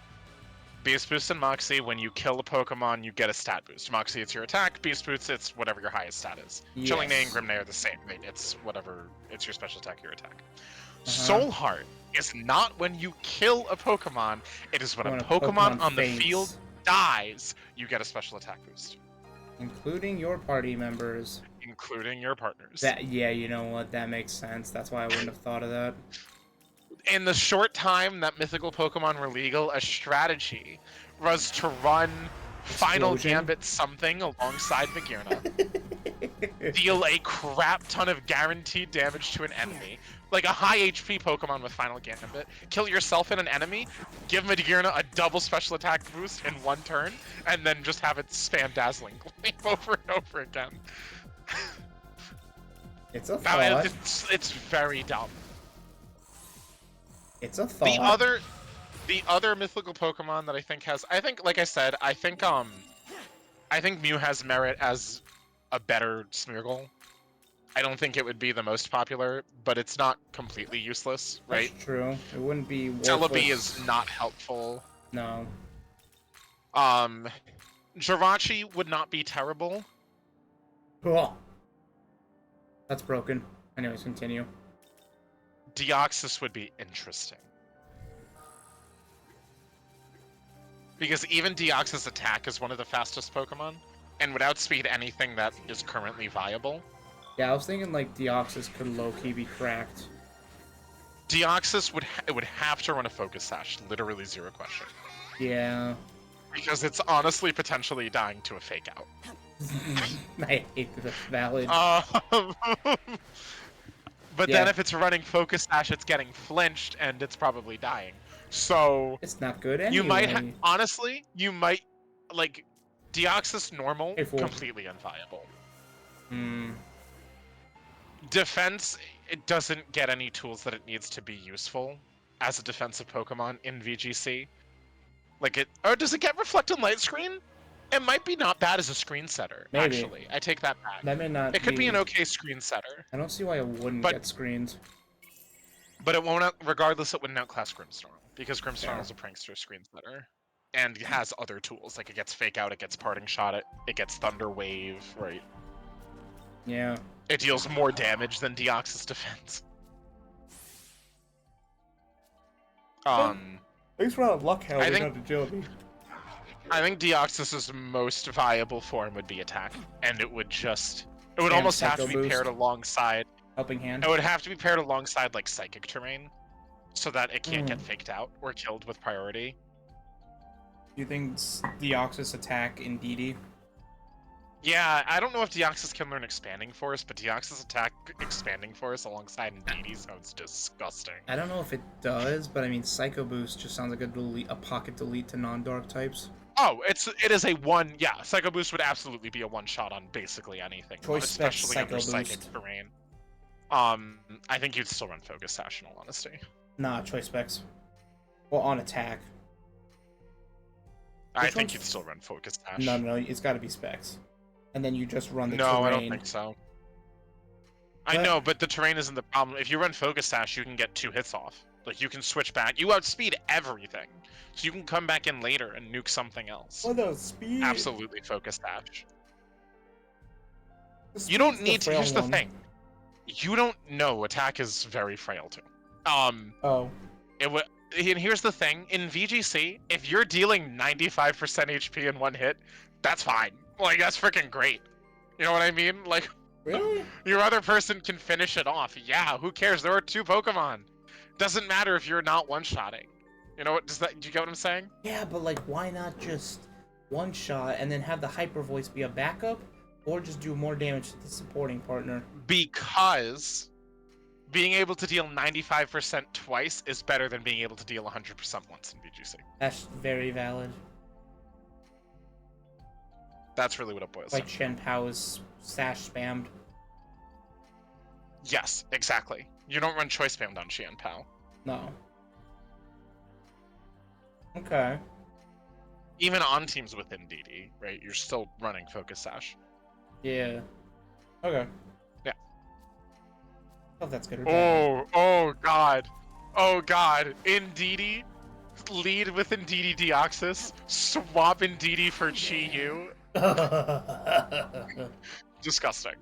Beast Boost and Moxie, when you kill a Pokemon, you get a stat boost. Moxie, it's your attack. Beast Boost, it's whatever your highest stat is. Chilling Day and Yes. Grimnay are the same. Right? It's whatever, it's your special attack, your attack. Uh-huh. Soul Heart is not when you kill a Pokemon, it is when a Pokemon on the faints, field dies, you get a special attack boost. including your party members. Including your partners. Yeah, you know what? That makes sense. That's why I wouldn't have thought of that. In the short time that mythical Pokemon were legal, a strategy was to run Final Explosion? Gambit something alongside Magearna, deal a crap ton of guaranteed damage to an enemy, like a high HP Pokemon with Final Gambit, kill yourself and an enemy, give Magearna a double special attack boost in one turn, and then just have it spam Dazzling Gleam over and over again. It's a I mean, thought. it's very dumb. It's a thought. The other mythical Pokemon that I think has, like I said, I think Mew has merit as a better Smeargle. I don't think it would be the most popular, but it's not completely useless, right? That's true. It wouldn't be Celebi worthless. is not helpful. No. Jirachi would not be terrible. Cool. That's broken. Anyways, continue. Deoxys would be interesting. Because even Deoxys' attack is one of the fastest Pokemon, and would outspeed anything that is currently viable. Yeah, I was thinking like Deoxys could low-key be cracked. Deoxys would have to run a Focus Sash, literally zero question. Yeah. Because it's honestly potentially dying to a Fake Out. I hate that that's valid. But Yeah. then if it's running Focus Sash, it's getting flinched, and it's probably dying. So It's not good anyway. you might honestly, like Deoxys normal, Hey, fool. completely unviable. Hmm. Defense, it doesn't get any tools that it needs to be useful as a defensive Pokemon in VGC. Like or does it get Reflected Light Screen? It might be not bad as a screen setter, Maybe. actually. I take that back. That may not It could be an okay screen setter, I don't see why it wouldn't But- get screens. but it won't. Regardless, it wouldn't outclass Grimmsnarl because Grimmsnarl Yeah. is a prankster screen setter, and has other tools like it gets Fake Out, it gets Parting Shot, it gets Thunder Wave, right? Yeah. It deals more damage than Deoxys defense. Thanks for all luck, Hell. I We think- got agility. I think Deoxys's most viable form would be attack, and it would And almost have to Psycho be Boost. paired alongside. Helping hand. It would have to be paired alongside like psychic terrain, so that it can't get Mm. faked out or killed with priority. Do you think Deoxys attack in DD? Yeah, I don't know if Deoxys can learn Expanding Force, but Deoxys attack Expanding Force alongside Indeedee sounds disgusting. I don't know if it does, but I mean, Psycho Boost just sounds like a pocket delete to non-dark types. Oh, it is a one. Yeah, Psycho Boost would absolutely be a one shot on basically anything, Choice Spec especially Psycho under psychic Boost. terrain. I think you'd still run Focus Sash in all honesty. Nah, choice specs. Well, on attack. I Which think one's- you'd still run Focus Sash. No, it's got to be specs. And then you just run the No, terrain. I don't think so. I But- know, but the terrain isn't the problem. If you run Focus Sash, you can get 2 hits off. Like, you can switch back. You outspeed everything. So you can come back in later and nuke something else. What the speed? Absolutely Focus Sash. The You don't speed's the need to. frail Here's the one. thing. You don't know. Attack is very frail, too. Oh. It would. And here's the thing. In VGC, if you're dealing 95% HP in one hit, that's fine. Like, that's freaking great. You know what I mean? Like, Really? your other person can finish it off. Yeah, who cares? There are 2 Pokemon. Doesn't matter if you're not one-shotting. You know what? Do you get what I'm saying? Yeah, but like, why not just one shot and then have the Hyper Voice be a backup? Or just do more damage to the supporting partner? Because being able to deal 95% twice is better than being able to deal 100% once in VGC. That's very valid. That's really what it boils Like down to. Shen Pao's Sash spammed. Yes, exactly. You don't run choice spammed on Xian Pao. No. Okay. Even on teams within DD, right? You're still running Focus Sash. Yeah. Okay. Yeah. I don't know if that's good or bad. Oh god. Oh god. In DD, lead with Indeedee Deoxys, swap Indeedee for Chi Yu. Disgusting.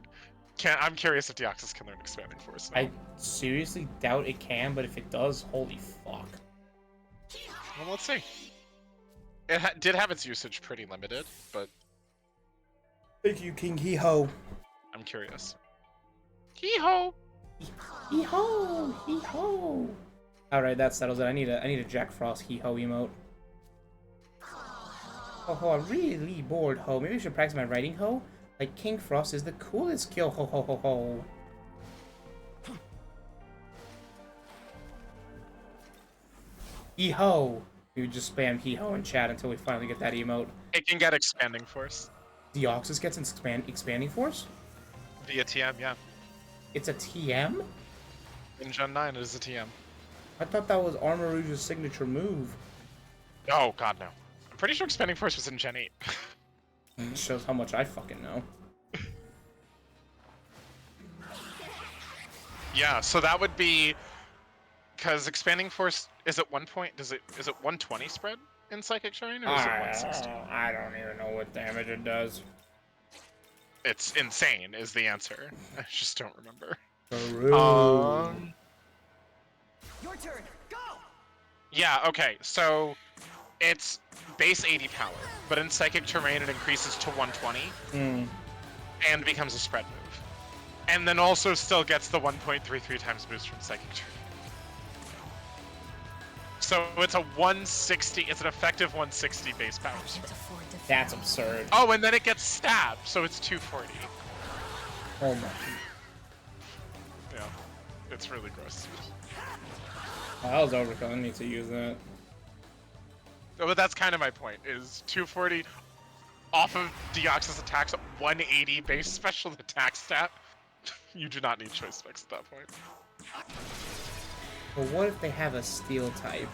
I'm curious if Deoxys can learn Expanding Force now. I seriously doubt it can, but if it does, holy fuck. Well, let's see. It did have its usage pretty limited, but Thank you, King Hee-Ho. I'm curious. Hee-ho! Hee-Ho! Hee-Ho! Alright, that settles it. I need a Jack Frost Hee-Ho emote. Oh, I'm really bored, ho. Maybe I should practice my writing, ho? Like, King Frost is the coolest skill, ho ho ho ho. Hee-Ho! We would just spam Hee-Ho in chat until we finally get that emote. It can get Expanding Force. Deoxys gets an expanding force? Via TM, yeah. It's a TM? In Gen 9, it is a TM. I thought that was Armor Rouge's signature move. Oh, god, no. I'm pretty sure Expanding Force was in Gen 8. It shows how much I fucking know. Yeah, so that would be... Because Expanding Force is at 1 point... Is it 120 spread in Psychic Terrain, or is it 160? I don't even know what damage it does. It's insane, is the answer. I just don't remember. Your turn. Go. Yeah, okay, so it's base 80 power, but in Psychic Terrain it increases to 120 Hmm. and becomes a spread move. And then also still gets the 1.33 times boost from Psychic Terrain. So it's a 160, it's an effective 160 base power spread. That's absurd. Oh, and then it gets stabbed, so it's 240. Oh my. Yeah, it's really gross. I was overcoming me to use that. But that's kind of my point, is 240 off of Deoxys attacks at 180 base special attack stat. You do not need choice specs at that point. But what if they have a steel type?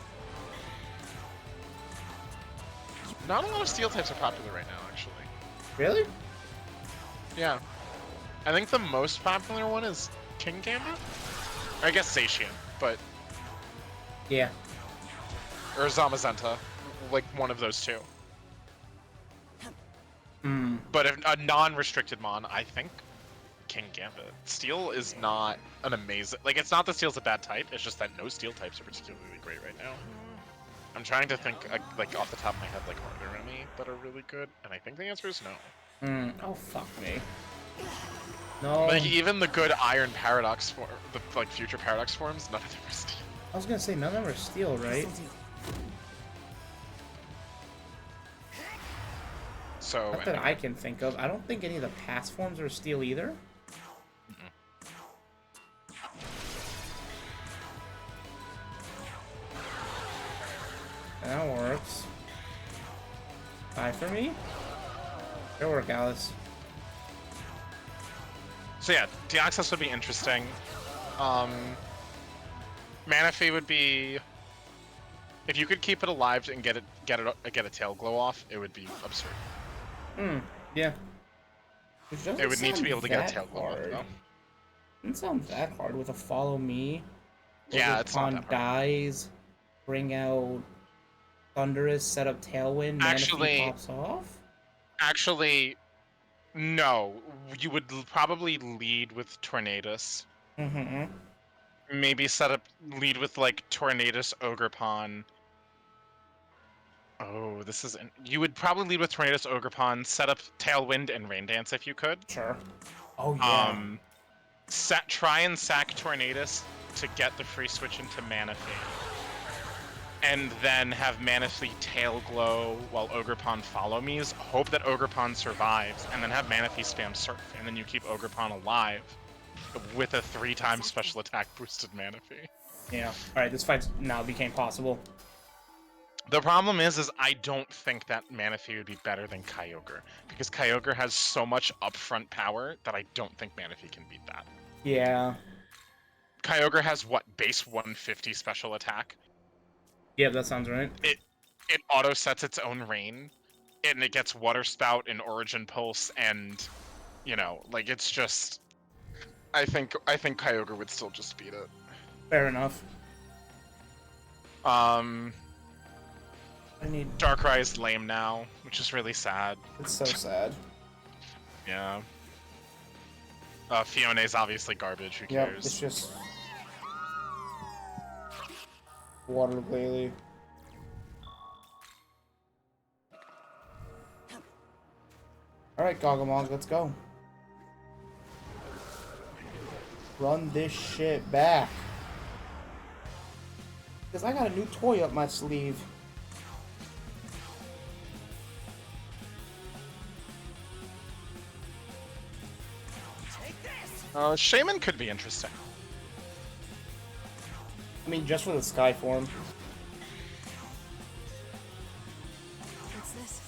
Not a lot of steel types are popular right now, actually. Really? Yeah. I think the most popular one is King Gambit? Or I guess Zacian, but... Yeah. Or Zamazenta. Like, one of those two. Hmm. But if a non-restricted mon, I think King Gambit. Steel is not an amazing... Like, it's not that Steel's a bad type, it's just that no steel types are particularly great right now. I'm trying to think, like, off the top of my head, like, are there any that are really good? And I think the answer is no. Oh, fuck me. No. Like, even the good Iron Paradox form, the, like, future Paradox forms, none of them are steel. I was gonna say, none of them are steel, right? So, Not that I can think of. I don't think any of the past forms are steel either. That works. Bye for me? Good work, Alice. So yeah, Deoxys would be interesting. Manaphy would be... If you could keep it alive and get a tail glow off, it would be absurd. Yeah. It would need to be able to get a tail glow off, though. Doesn't sound that hard with a follow me. Yeah, it's not that Overpond hard. dies. Bring out Thunderous, set up Tailwind, Actually- Manaphy pops off. Actually, no. You would probably lead with Tornadus. Mm-hmm. Maybe lead with, like, Tornadus, Ogerpon. Oh, this is... You would probably lead with Tornadus, Ogerpon, set up Tailwind and Rain Dance if you could. Sure. Oh, yeah. Try and sack Tornadus to get the free switch into Manaphy. And then have Manaphy Tail Glow while Ogerpon follow me's. Hope that Ogerpon survives, and then have Manaphy spam Surf, and then you keep Ogerpon alive with a 3-time special attack boosted Manaphy. Yeah. Alright, this fight now became possible. The problem is I don't think that Manaphy would be better than Kyogre, because Kyogre has so much upfront power that I don't think Manaphy can beat that. Yeah. Kyogre has, what, base 150 special attack? Yeah, that sounds right. It auto sets its own rain, and it gets Water Spout and Origin Pulse, and, you know, like, it's just... I think Kyogre would still just beat it. Fair enough. I need... Darkrai is lame now, which is really sad. It's so sad. Yeah. Fione's obviously garbage, who Yep, cares? it's just... Water Glalie. Alright, Gogamog, let's go. Run this shit back. Because I got a new toy up my sleeve. Shaman could be interesting. I mean, just for the Sky form. What's this?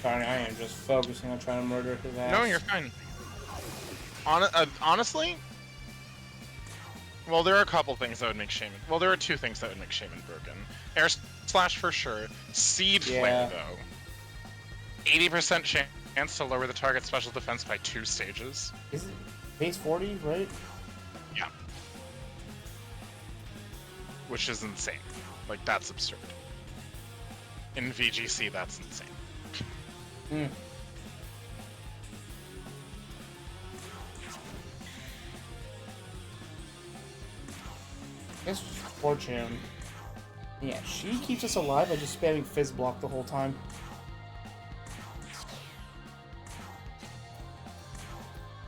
Sorry, I am just focusing on trying to murder his ass. No, you're fine. Honestly, well, there are a couple things that would make Shaman... Well, there are 2 things that would make Shaman broken. Air Slash for sure. Seed Flare, though. 80% chance to lower the target's special defense by 2 stages. Is it base 40, right? Yeah. Which is insane. Like, that's absurd. In VGC, that's insane. Hmm. I guess Fortune. Yeah, she keeps us alive by just spamming Fizz Block the whole time.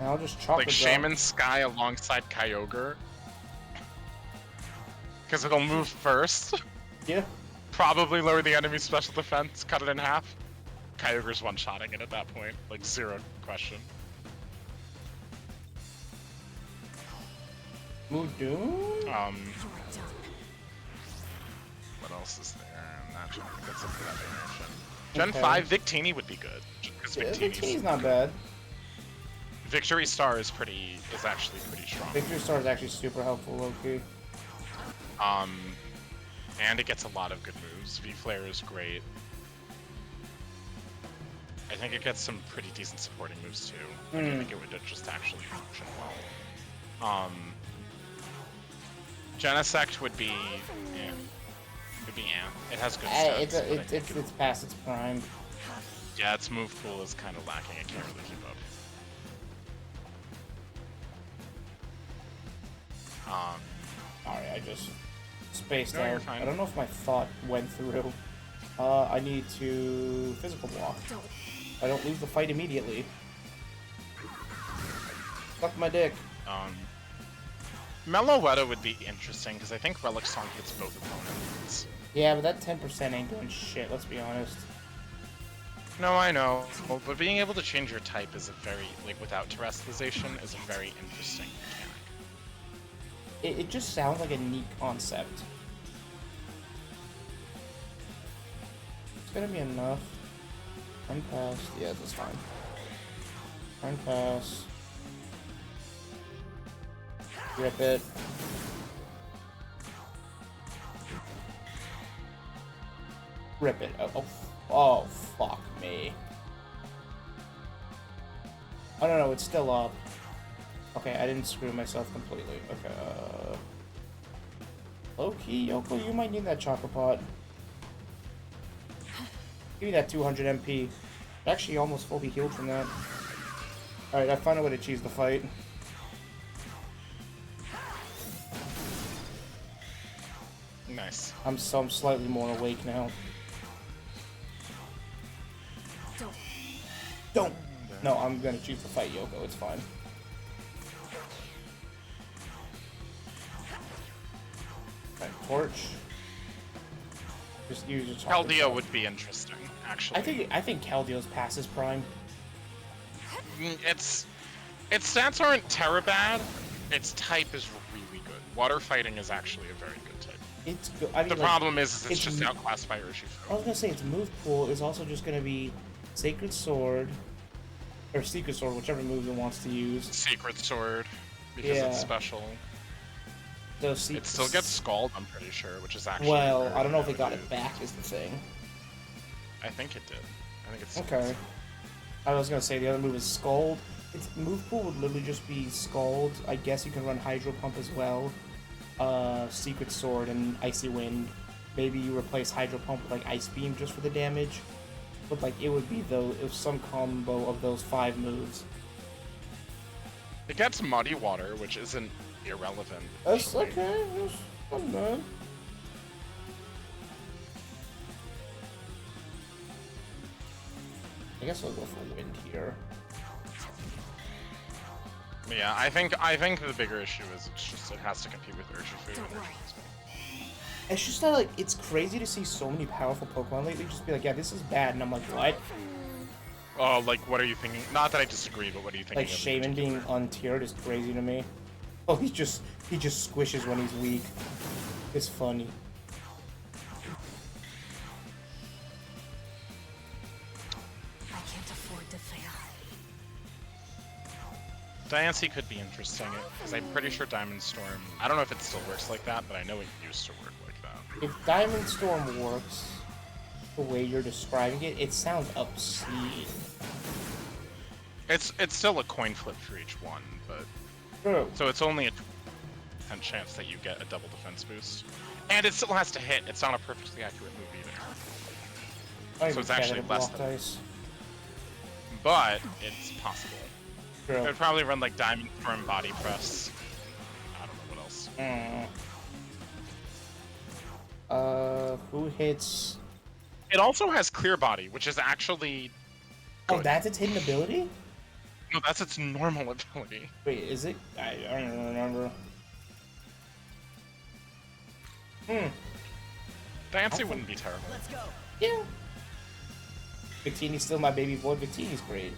And I'll just chop Like, it Shaman Sky alongside Kyogre. Because it'll move first. Yeah. Probably lower the enemy's special defense, cut it in half. Kyogre's one-shotting it at that point. Like, 0 question. Mudoon? What else is there? I'm not trying to think of something that they mentioned. Gen Okay. 5, Victini would be good. Because Yeah, Victini's... Victini's not bad. Victory Star is actually pretty strong. Victory Star is actually super helpful, low-key. And it gets a lot of good moves. V-Flare is great. I think it gets some pretty decent supporting moves too. I think it would just actually function well. Genesect would be, It has good stats. It's past its prime. Yeah, its move pool is kind of lacking. It can't really keep up. Sorry, I just spaced No, you're out. fine. I don't know if my thought went through. I need to physical block. I don't lose the fight immediately. Suck my dick. Meloetta would be interesting because I think Relic Song hits both opponents. Yeah, but that 10% ain't doing shit, let's be honest. No, I know, but being able to change your type is a very, like, without terrestrialization is a very interesting mechanic. It just sounds like a neat concept. It's gonna be enough. Unpass. Yeah, that's fine. Unpass. Rip it. Rip it. Oh, fuck me. Oh, no, it's still up. Okay, I didn't screw myself completely. Okay, low-key, Yoko, you might need that chakra pot. Give me that 200 MP. Actually, almost fully healed from that. Alright, I found a way to cheese the fight. Nice. I'm slightly more awake now. Don't! No, I'm gonna choose the fight, Yoko, it's fine. Right, torch. Just use your Chaldea would be interesting, actually. I think Chaldeo's past his prime. Its stats aren't terra bad. Its type is really good. Water fighting is actually a very good type. It's good. I mean, The like, problem is it's just mo- outclassed by Urshifu. I was gonna say its move pool is also just gonna be Sacred Sword or Secret Sword, whichever move it wants to use. Secret Sword, because Yeah. it's special. So It still gets Scald, I'm pretty sure, which is actually. Well, very I don't know if it got good. it back. Is the thing. I think it did. I think it's Okay. I was gonna say the other move is Scald. Its move pool would literally just be Scald. I guess you can run Hydro Pump as well. Secret Sword and Icy Wind. Maybe you replace Hydro Pump with like Ice Beam just for the damage. But like it would be some combo of those 5 moves. It gets Muddy Water, which isn't irrelevant. That's actually. okay. That's not bad. I guess I'll go for Wind here. Yeah, I think the bigger issue is it has to compete with Urshifu. Don't worry. It's just that like it's crazy to see so many powerful Pokemon lately just be like, yeah, this is bad, and I'm like, what? Oh, like what are you thinking? Not that I disagree, but what are you thinking? Like Shaman being untiered is crazy to me. Oh, he just squishes when he's weak. It's funny. I can't afford to fail. Diancie could be interesting, because I'm pretty sure Diamond Storm. I don't know if it still works like that, but I know it used to work like that. If Diamond Storm works the way you're describing it, it sounds obscene. It's still a coin flip for each one, but True. so it's only a 10% chance that you get a double defense boost, and it still has to hit. It's not a perfectly accurate move either. I don't So even it's care actually that it less blocked than- dice. But it's possible. True. It would probably run like Diamond Storm Body Press. I don't know what else. Who hits? It also has Clear Body, which is actually Oh, good. that's its hidden ability? No, that's its normal ability. Wait, is it? I don't even remember. Diancie wouldn't be terrible. Let's go. Yeah. Victini's still my baby boy. Victini's great.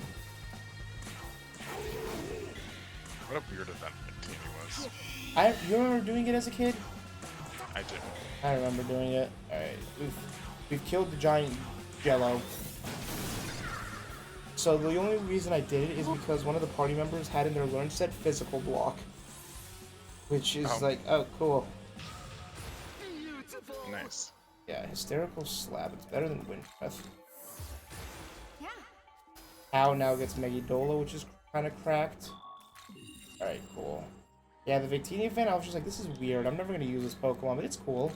What a weird event Victini was. You remember doing it as a kid? I do. I remember doing it. Alright, we've killed the giant Jello. So the only reason I did it is because one of the party members had in their learn set physical block. Which is like, oh, cool. Nice. Yeah, hysterical slab. It's better than wind breath. Yeah. How now gets Megidolo, which is kind of cracked. Alright, cool. Yeah, the Victini event, I was just like, this is weird. I'm never going to use this Pokemon, but it's cool.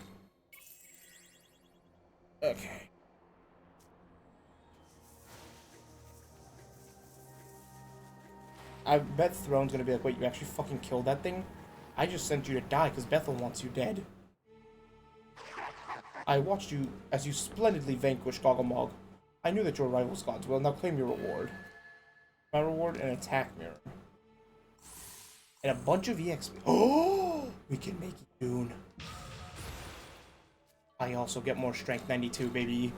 Okay. I bet Throne's going to be like, wait, you actually fucking killed that thing? I just sent you to die because Bethel wants you dead. I watched you as you splendidly vanquished Gogglemog. I knew that your rival's gods will. Now claim your reward. My reward, an attack mirror. And a bunch of EXP. Oh! We can make Dune. I also get more strength 92, baby.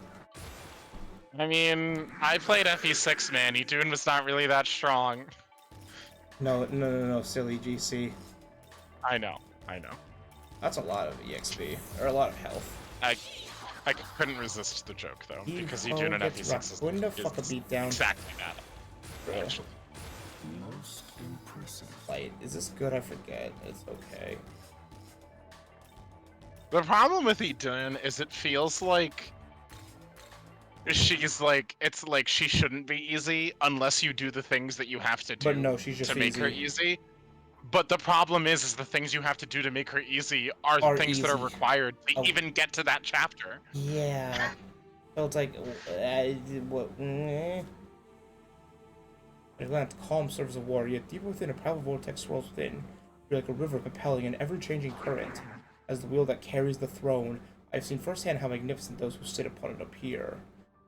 I mean, I played FE6, man. Idun was not really that strong. No, silly GC. I know. That's a lot of EXP. Or a lot of health. I couldn't resist the joke, though, because Evo Idun and gets FE6 Wouldn't the fuck a is beat down? exactly that, Bro. actually. Most impressive. Wait, is this good? I forget. It's okay. The problem with Idun is it feels like she's like, it's like she shouldn't be easy unless you do the things that you have to do But no, she's just to make her easy. easy. But the problem is the things you have to do to make her easy are things that are easy. required to Oh. even get to that chapter. Yeah. So it's like, what? Atlantic calm serves a war, yet deep within a powerful vortex swirls within. You're like a river compelling an ever-changing current. As the wheel that carries the throne, I've seen firsthand how magnificent those who sit upon it appear.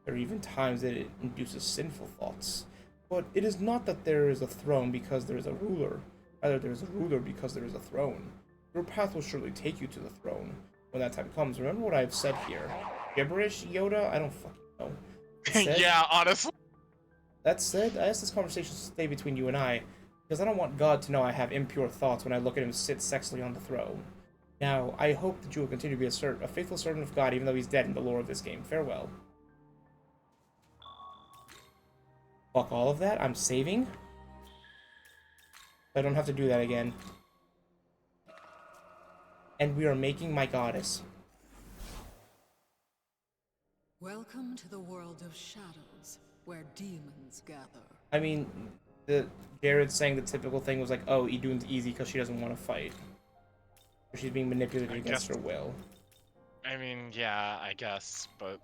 There are even times that it induces sinful thoughts. But it is not that there is a throne because there is a ruler. Rather, there is a ruler because there is a throne. Your path will surely take you to the throne. When that time comes, remember what I've said here. Gibberish, Yoda? I don't fucking know. Said, Yeah, honestly. That said, I asked this conversation to stay between you and I, because I don't want God to know I have impure thoughts when I look at him sit sexily on the throne. Now, I hope that you will continue to be a faithful servant of God, even though he's dead in the lore of this game. Farewell. Fuck all of that. I'm saving. I don't have to do that again. And we are making my goddess. Welcome to the world of shadows, where demons gather. I mean, Jared saying the typical thing was like, oh, Idun's easy because she doesn't want to fight. Or she's being manipulated against her will. I mean, yeah, I guess, but...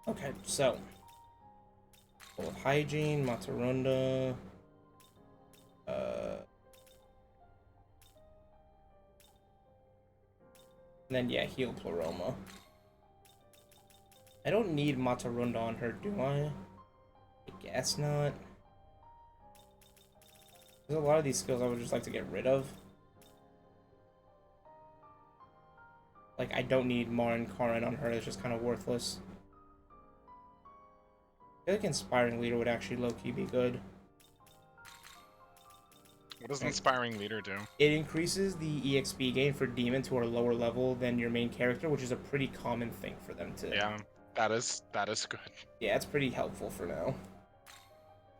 Okay, so... Full of hygiene, Matarunda... And then, yeah, heal Pleroma. I don't need Matarunda on her, do I? I guess not. There's a lot of these skills I would just like to get rid of. Like, I don't need Marin Karin on her, it's just kind of worthless. I feel like Inspiring Leader would actually low-key be good. What does Inspiring Leader do? It increases the EXP gain for demons who are lower level than your main character, which is a pretty common thing for them to... Yeah, that is good. Yeah, it's pretty helpful for now.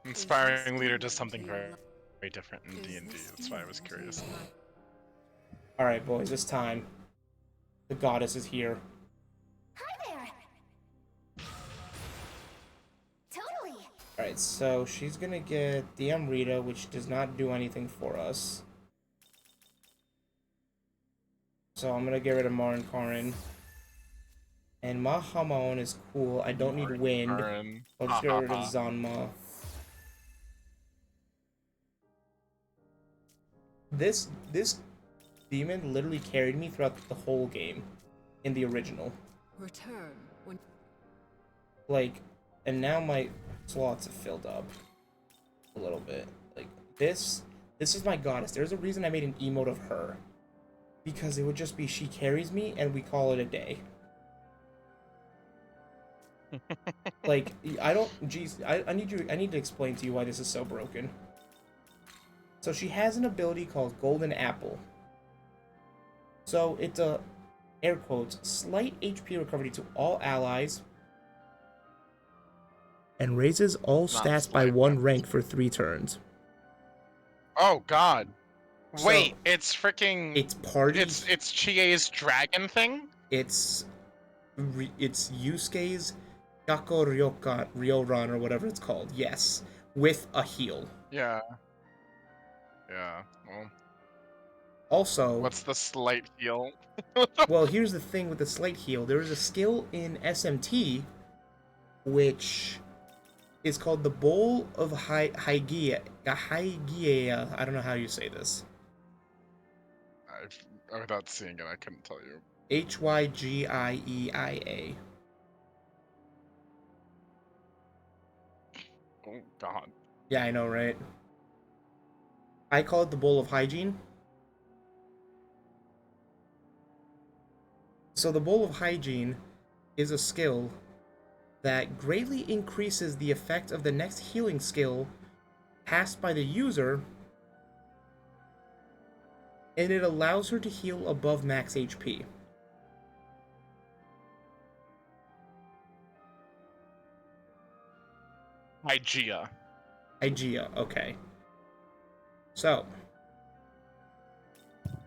Inspiring Leader does something very, very different in D&D, that's why I was curious. Alright, boys, it's time. The goddess is here. Hi there! Totally! Alright, so she's gonna get the Amrita, which does not do anything for us. So I'm gonna get rid of Marin Karin. And Mahamaon is cool. I don't need wind. Karin. I'll just get rid of Zanma. This demon literally carried me throughout the whole game in the original. Return when Like, and now my slots have filled up a little bit. Like, this is my goddess. There's a reason I made an emote of her. Because it would just be she carries me and we call it a day. Like, I don't, geez, I need to explain to you why this is so broken. So she has an ability called Golden Apple. So it's a, air quotes, slight HP recovery to all allies. And raises all Not stats by slight, 1 but- rank for 3 turns. Oh god. So- Wait, it's freaking... It's party. It's Chie's dragon thing? It's Yusuke's Yako Ryoran or whatever it's called. Yes, with a heal. Yeah. Yeah, well... Also, What's the slight heal? well, here's the thing with the slight heal. There is a skill in SMT which is called the Bowl of Hygiea. Hygiea. I don't know how you say this. Without seeing it, I couldn't tell you. Hygiea. Oh God. Yeah, I know, right? I call it the Bowl of Hygiene. So the Bowl of Hygiene is a skill that greatly increases the effect of the next healing skill cast by the user, and it allows her to heal above max HP. Hygiea. Hygiea, okay. So,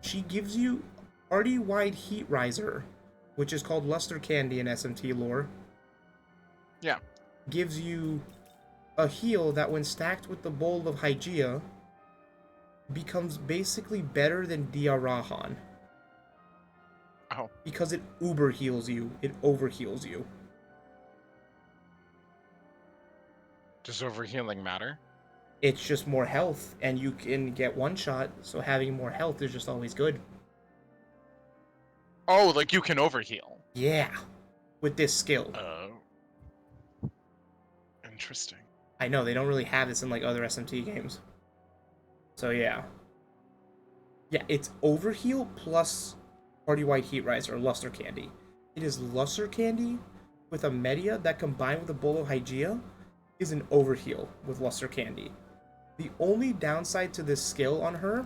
she gives you party-wide heat riser, which is called Luster Candy in SMT lore. Yeah. Gives you a heal that, when stacked with the Bowl of Hygiea, becomes basically better than Diarahan. Oh. Because it uber heals you. It over heals you. Does overhealing matter? It's just more health, and you can get one shot, so having more health is just always good. Oh, like you can overheal. Yeah. With this skill. Oh. Interesting. I know, they don't really have this in like other SMT games. So yeah. Yeah, it's overheal plus party-wide heat riser or luster candy. It is luster candy with a media that, combined with a bowl of Hygiea, is an overheal with luster candy. The only downside to this skill on her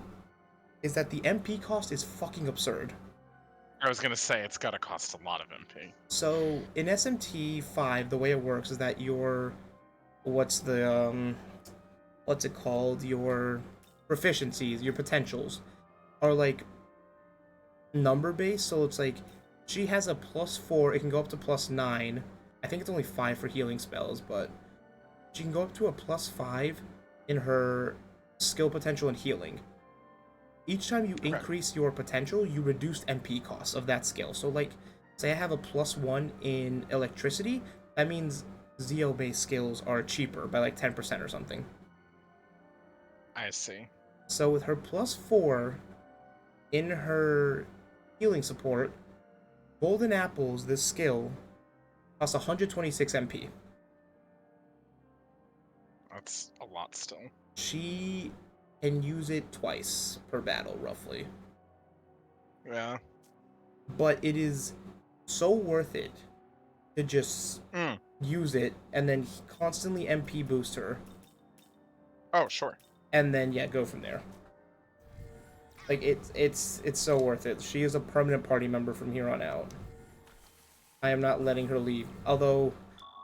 is that the MP cost is fucking absurd. I was gonna say it's gotta cost a lot of MP. So in SMT 5, the way it works is that your what's it called? Your proficiencies, your potentials are like number based. So it's like she has a +4, it can go up to +9. I think it's only 5 for healing spells, but she can go up to a +5 in her skill potential and healing. Each time you increase your potential, you reduce MP costs of that skill. So like, say I have a +1 in electricity, that means Zeo-based skills are cheaper by like 10% or something. I see. So with her +4 in her healing support, Golden Apples, this skill, costs 126 MP. That's a lot still. She can use it twice per battle, roughly. Yeah. But it is so worth it to just use it and then constantly MP boost her. Oh, sure. And then, yeah, go from there. Like, it's so worth it. She is a permanent party member from here on out. I am not letting her leave. Although,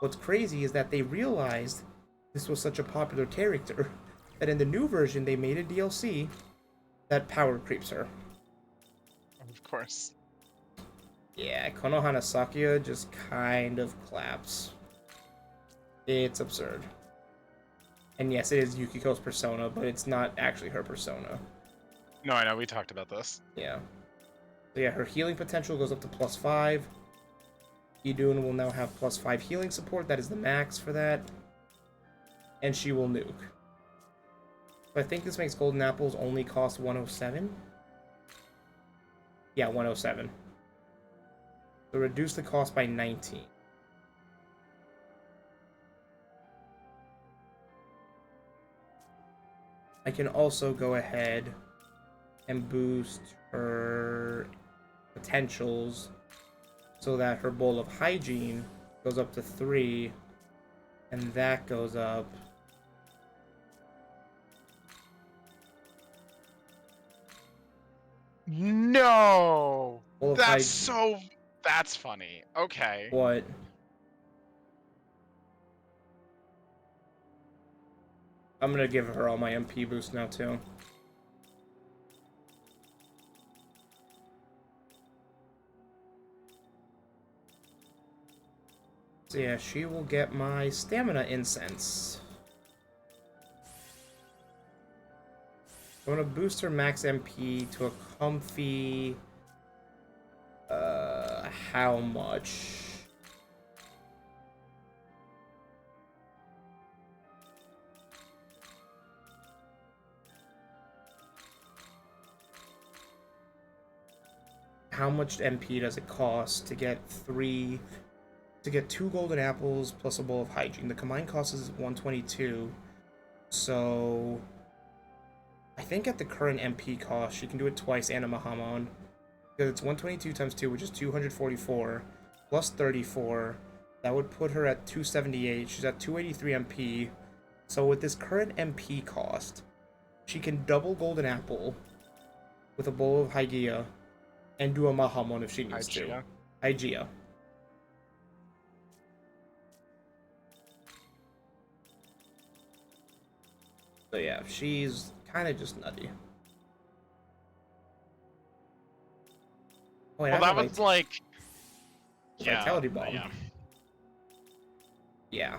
what's crazy is that they realized this was such a popular character that in the new version they made a DLC that power creeps her. Of course. Yeah, Konohana Sakuya just kind of claps. It's absurd. And yes, it is Yukiko's persona, but it's not actually her persona. No, I know, we talked about this. Yeah. So yeah, her healing potential goes up to +5. Idun will now have +5 healing support. That is the max for that. And she will nuke. So I think this makes Golden Apples only cost 107? Yeah, 107. So reduce the cost by 19. I can also go ahead and boost her potentials so that her Bowl of Hygiene goes up to 3, and that goes up No! Bowl of That's funny. Okay. What? I'm gonna give her all my MP boost now too. So yeah, she will get my stamina incense. I'm gonna boost her max MP to a comfy... how much? how much MP does it cost to get two golden apples plus a bowl of hygiene? The combined cost is 122. So I think at the current MP cost, she can do it twice and a Mahamon. Because it's 122 times 2, which is 244, plus 34. That would put her at 278. She's at 283 MP. So with this current MP cost, she can double Golden Apple with a bowl of Hygeia and do a Mahamon if she needs to. Hygeia. So yeah, she's kind of just nutty. Oh, Well, that was like... Vitality Bomb. Yeah. Yeah.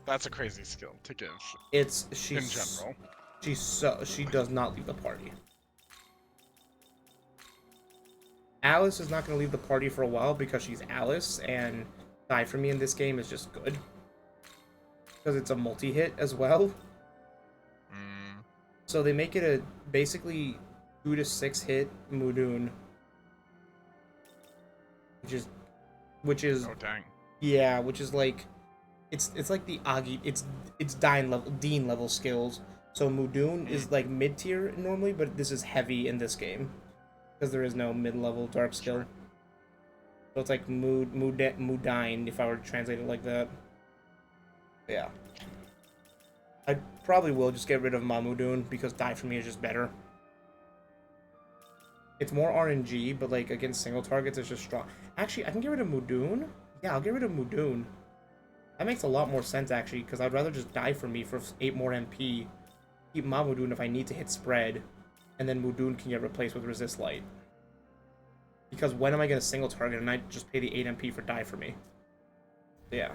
That's a crazy skill to give. She's in general. She does not leave the party. Alice is not going to leave the party for a while because she's Alice, and Die For Me in this game is just good. Because it's a multi-hit as well. So they make it a basically 2 to 6 hit Mudoon. Which is Oh dang. Yeah, which is like it's like the Agi, it's Dean level skills. So Mudoon is like mid tier normally, but this is heavy in this game because there is no mid level dark skill. So it's like Mudine if I were to translate it like that. Yeah. I probably will just get rid of Mamudoon because Die For Me is just better. It's more RNG, but like against single targets, it's just strong. Actually, I can get rid of Mudoon. Yeah, I'll get rid of Mudoon. That makes a lot more sense actually, because I'd rather just Die For Me for 8 more MP. Keep Mamudoon if I need to hit spread, and then Mudoon can get replaced with Resist Light. Because when am I going to single target and I just pay the 8 MP for Die For Me? Yeah.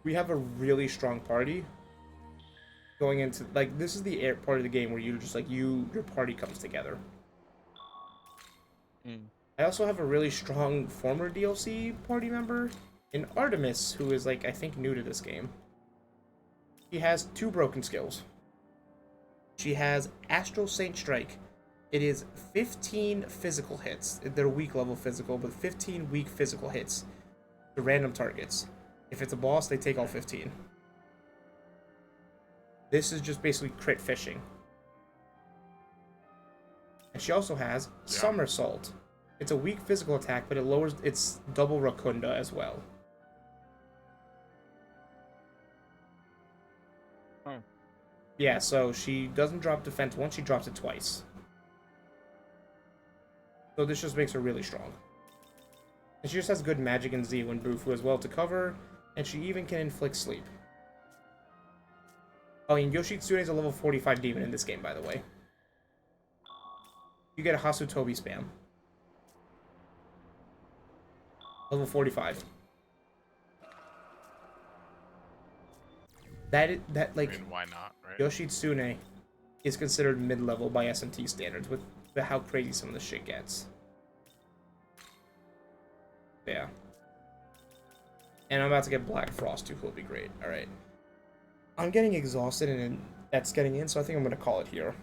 We have a really strong party. Going into, like, this is the part of the game where you just, like, your party comes together. I also have a really strong former DLC party member in Artemis, who is, like, I think new to this game. She has 2 broken skills. She has Astral Saint Strike. It is 15 physical hits. They're weak level physical, but 15 weak physical hits to random targets. If it's a boss, they take all 15. This is just basically crit fishing. And she also has Somersault. It's a weak physical attack, but it lowers its double Rakunda as well. Oh. Yeah, so she doesn't drop defense once, she drops it twice. So this just makes her really strong. And she just has good magic and Z when Bufu as well to cover, and she even can inflict sleep. Oh, and Yoshitsune is a level 45 demon in this game, by the way. You get a Hasutobi spam. Level 45. That like, I mean, why not, right? Yoshitsune is considered mid-level by SMT standards with how crazy some of the shit gets. Yeah. And I'm about to get Black Frost too, who'll be great. Alright. I'm getting exhausted and that's getting in, so I think I'm going to call it here.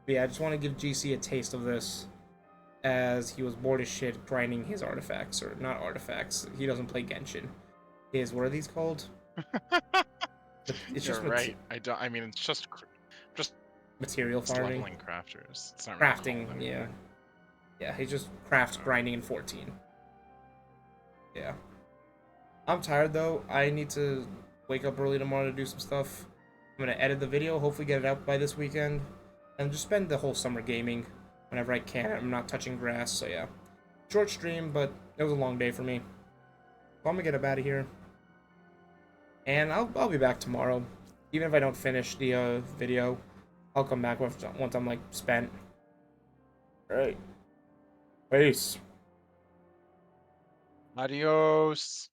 But yeah, I just want to give GC a taste of this, as he was bored as shit grinding his artifacts, or not artifacts. He doesn't play Genshin. His, what are these called? It's You're just right. I mean, it's just material farming. leveling crafters. It's not really Crafting, called yeah. Yeah, he just crafts grinding in 14. Yeah. I'm tired though. I need to wake up early tomorrow to do some stuff. I'm gonna edit the video, hopefully get it out by this weekend. And just spend the whole summer gaming whenever I can. I'm not touching grass, so yeah. Short stream, but it was a long day for me. So I'm gonna get up out of here. And I'll be back tomorrow. Even if I don't finish the video, I'll come back once I'm like spent. Alright. Peace. Adios.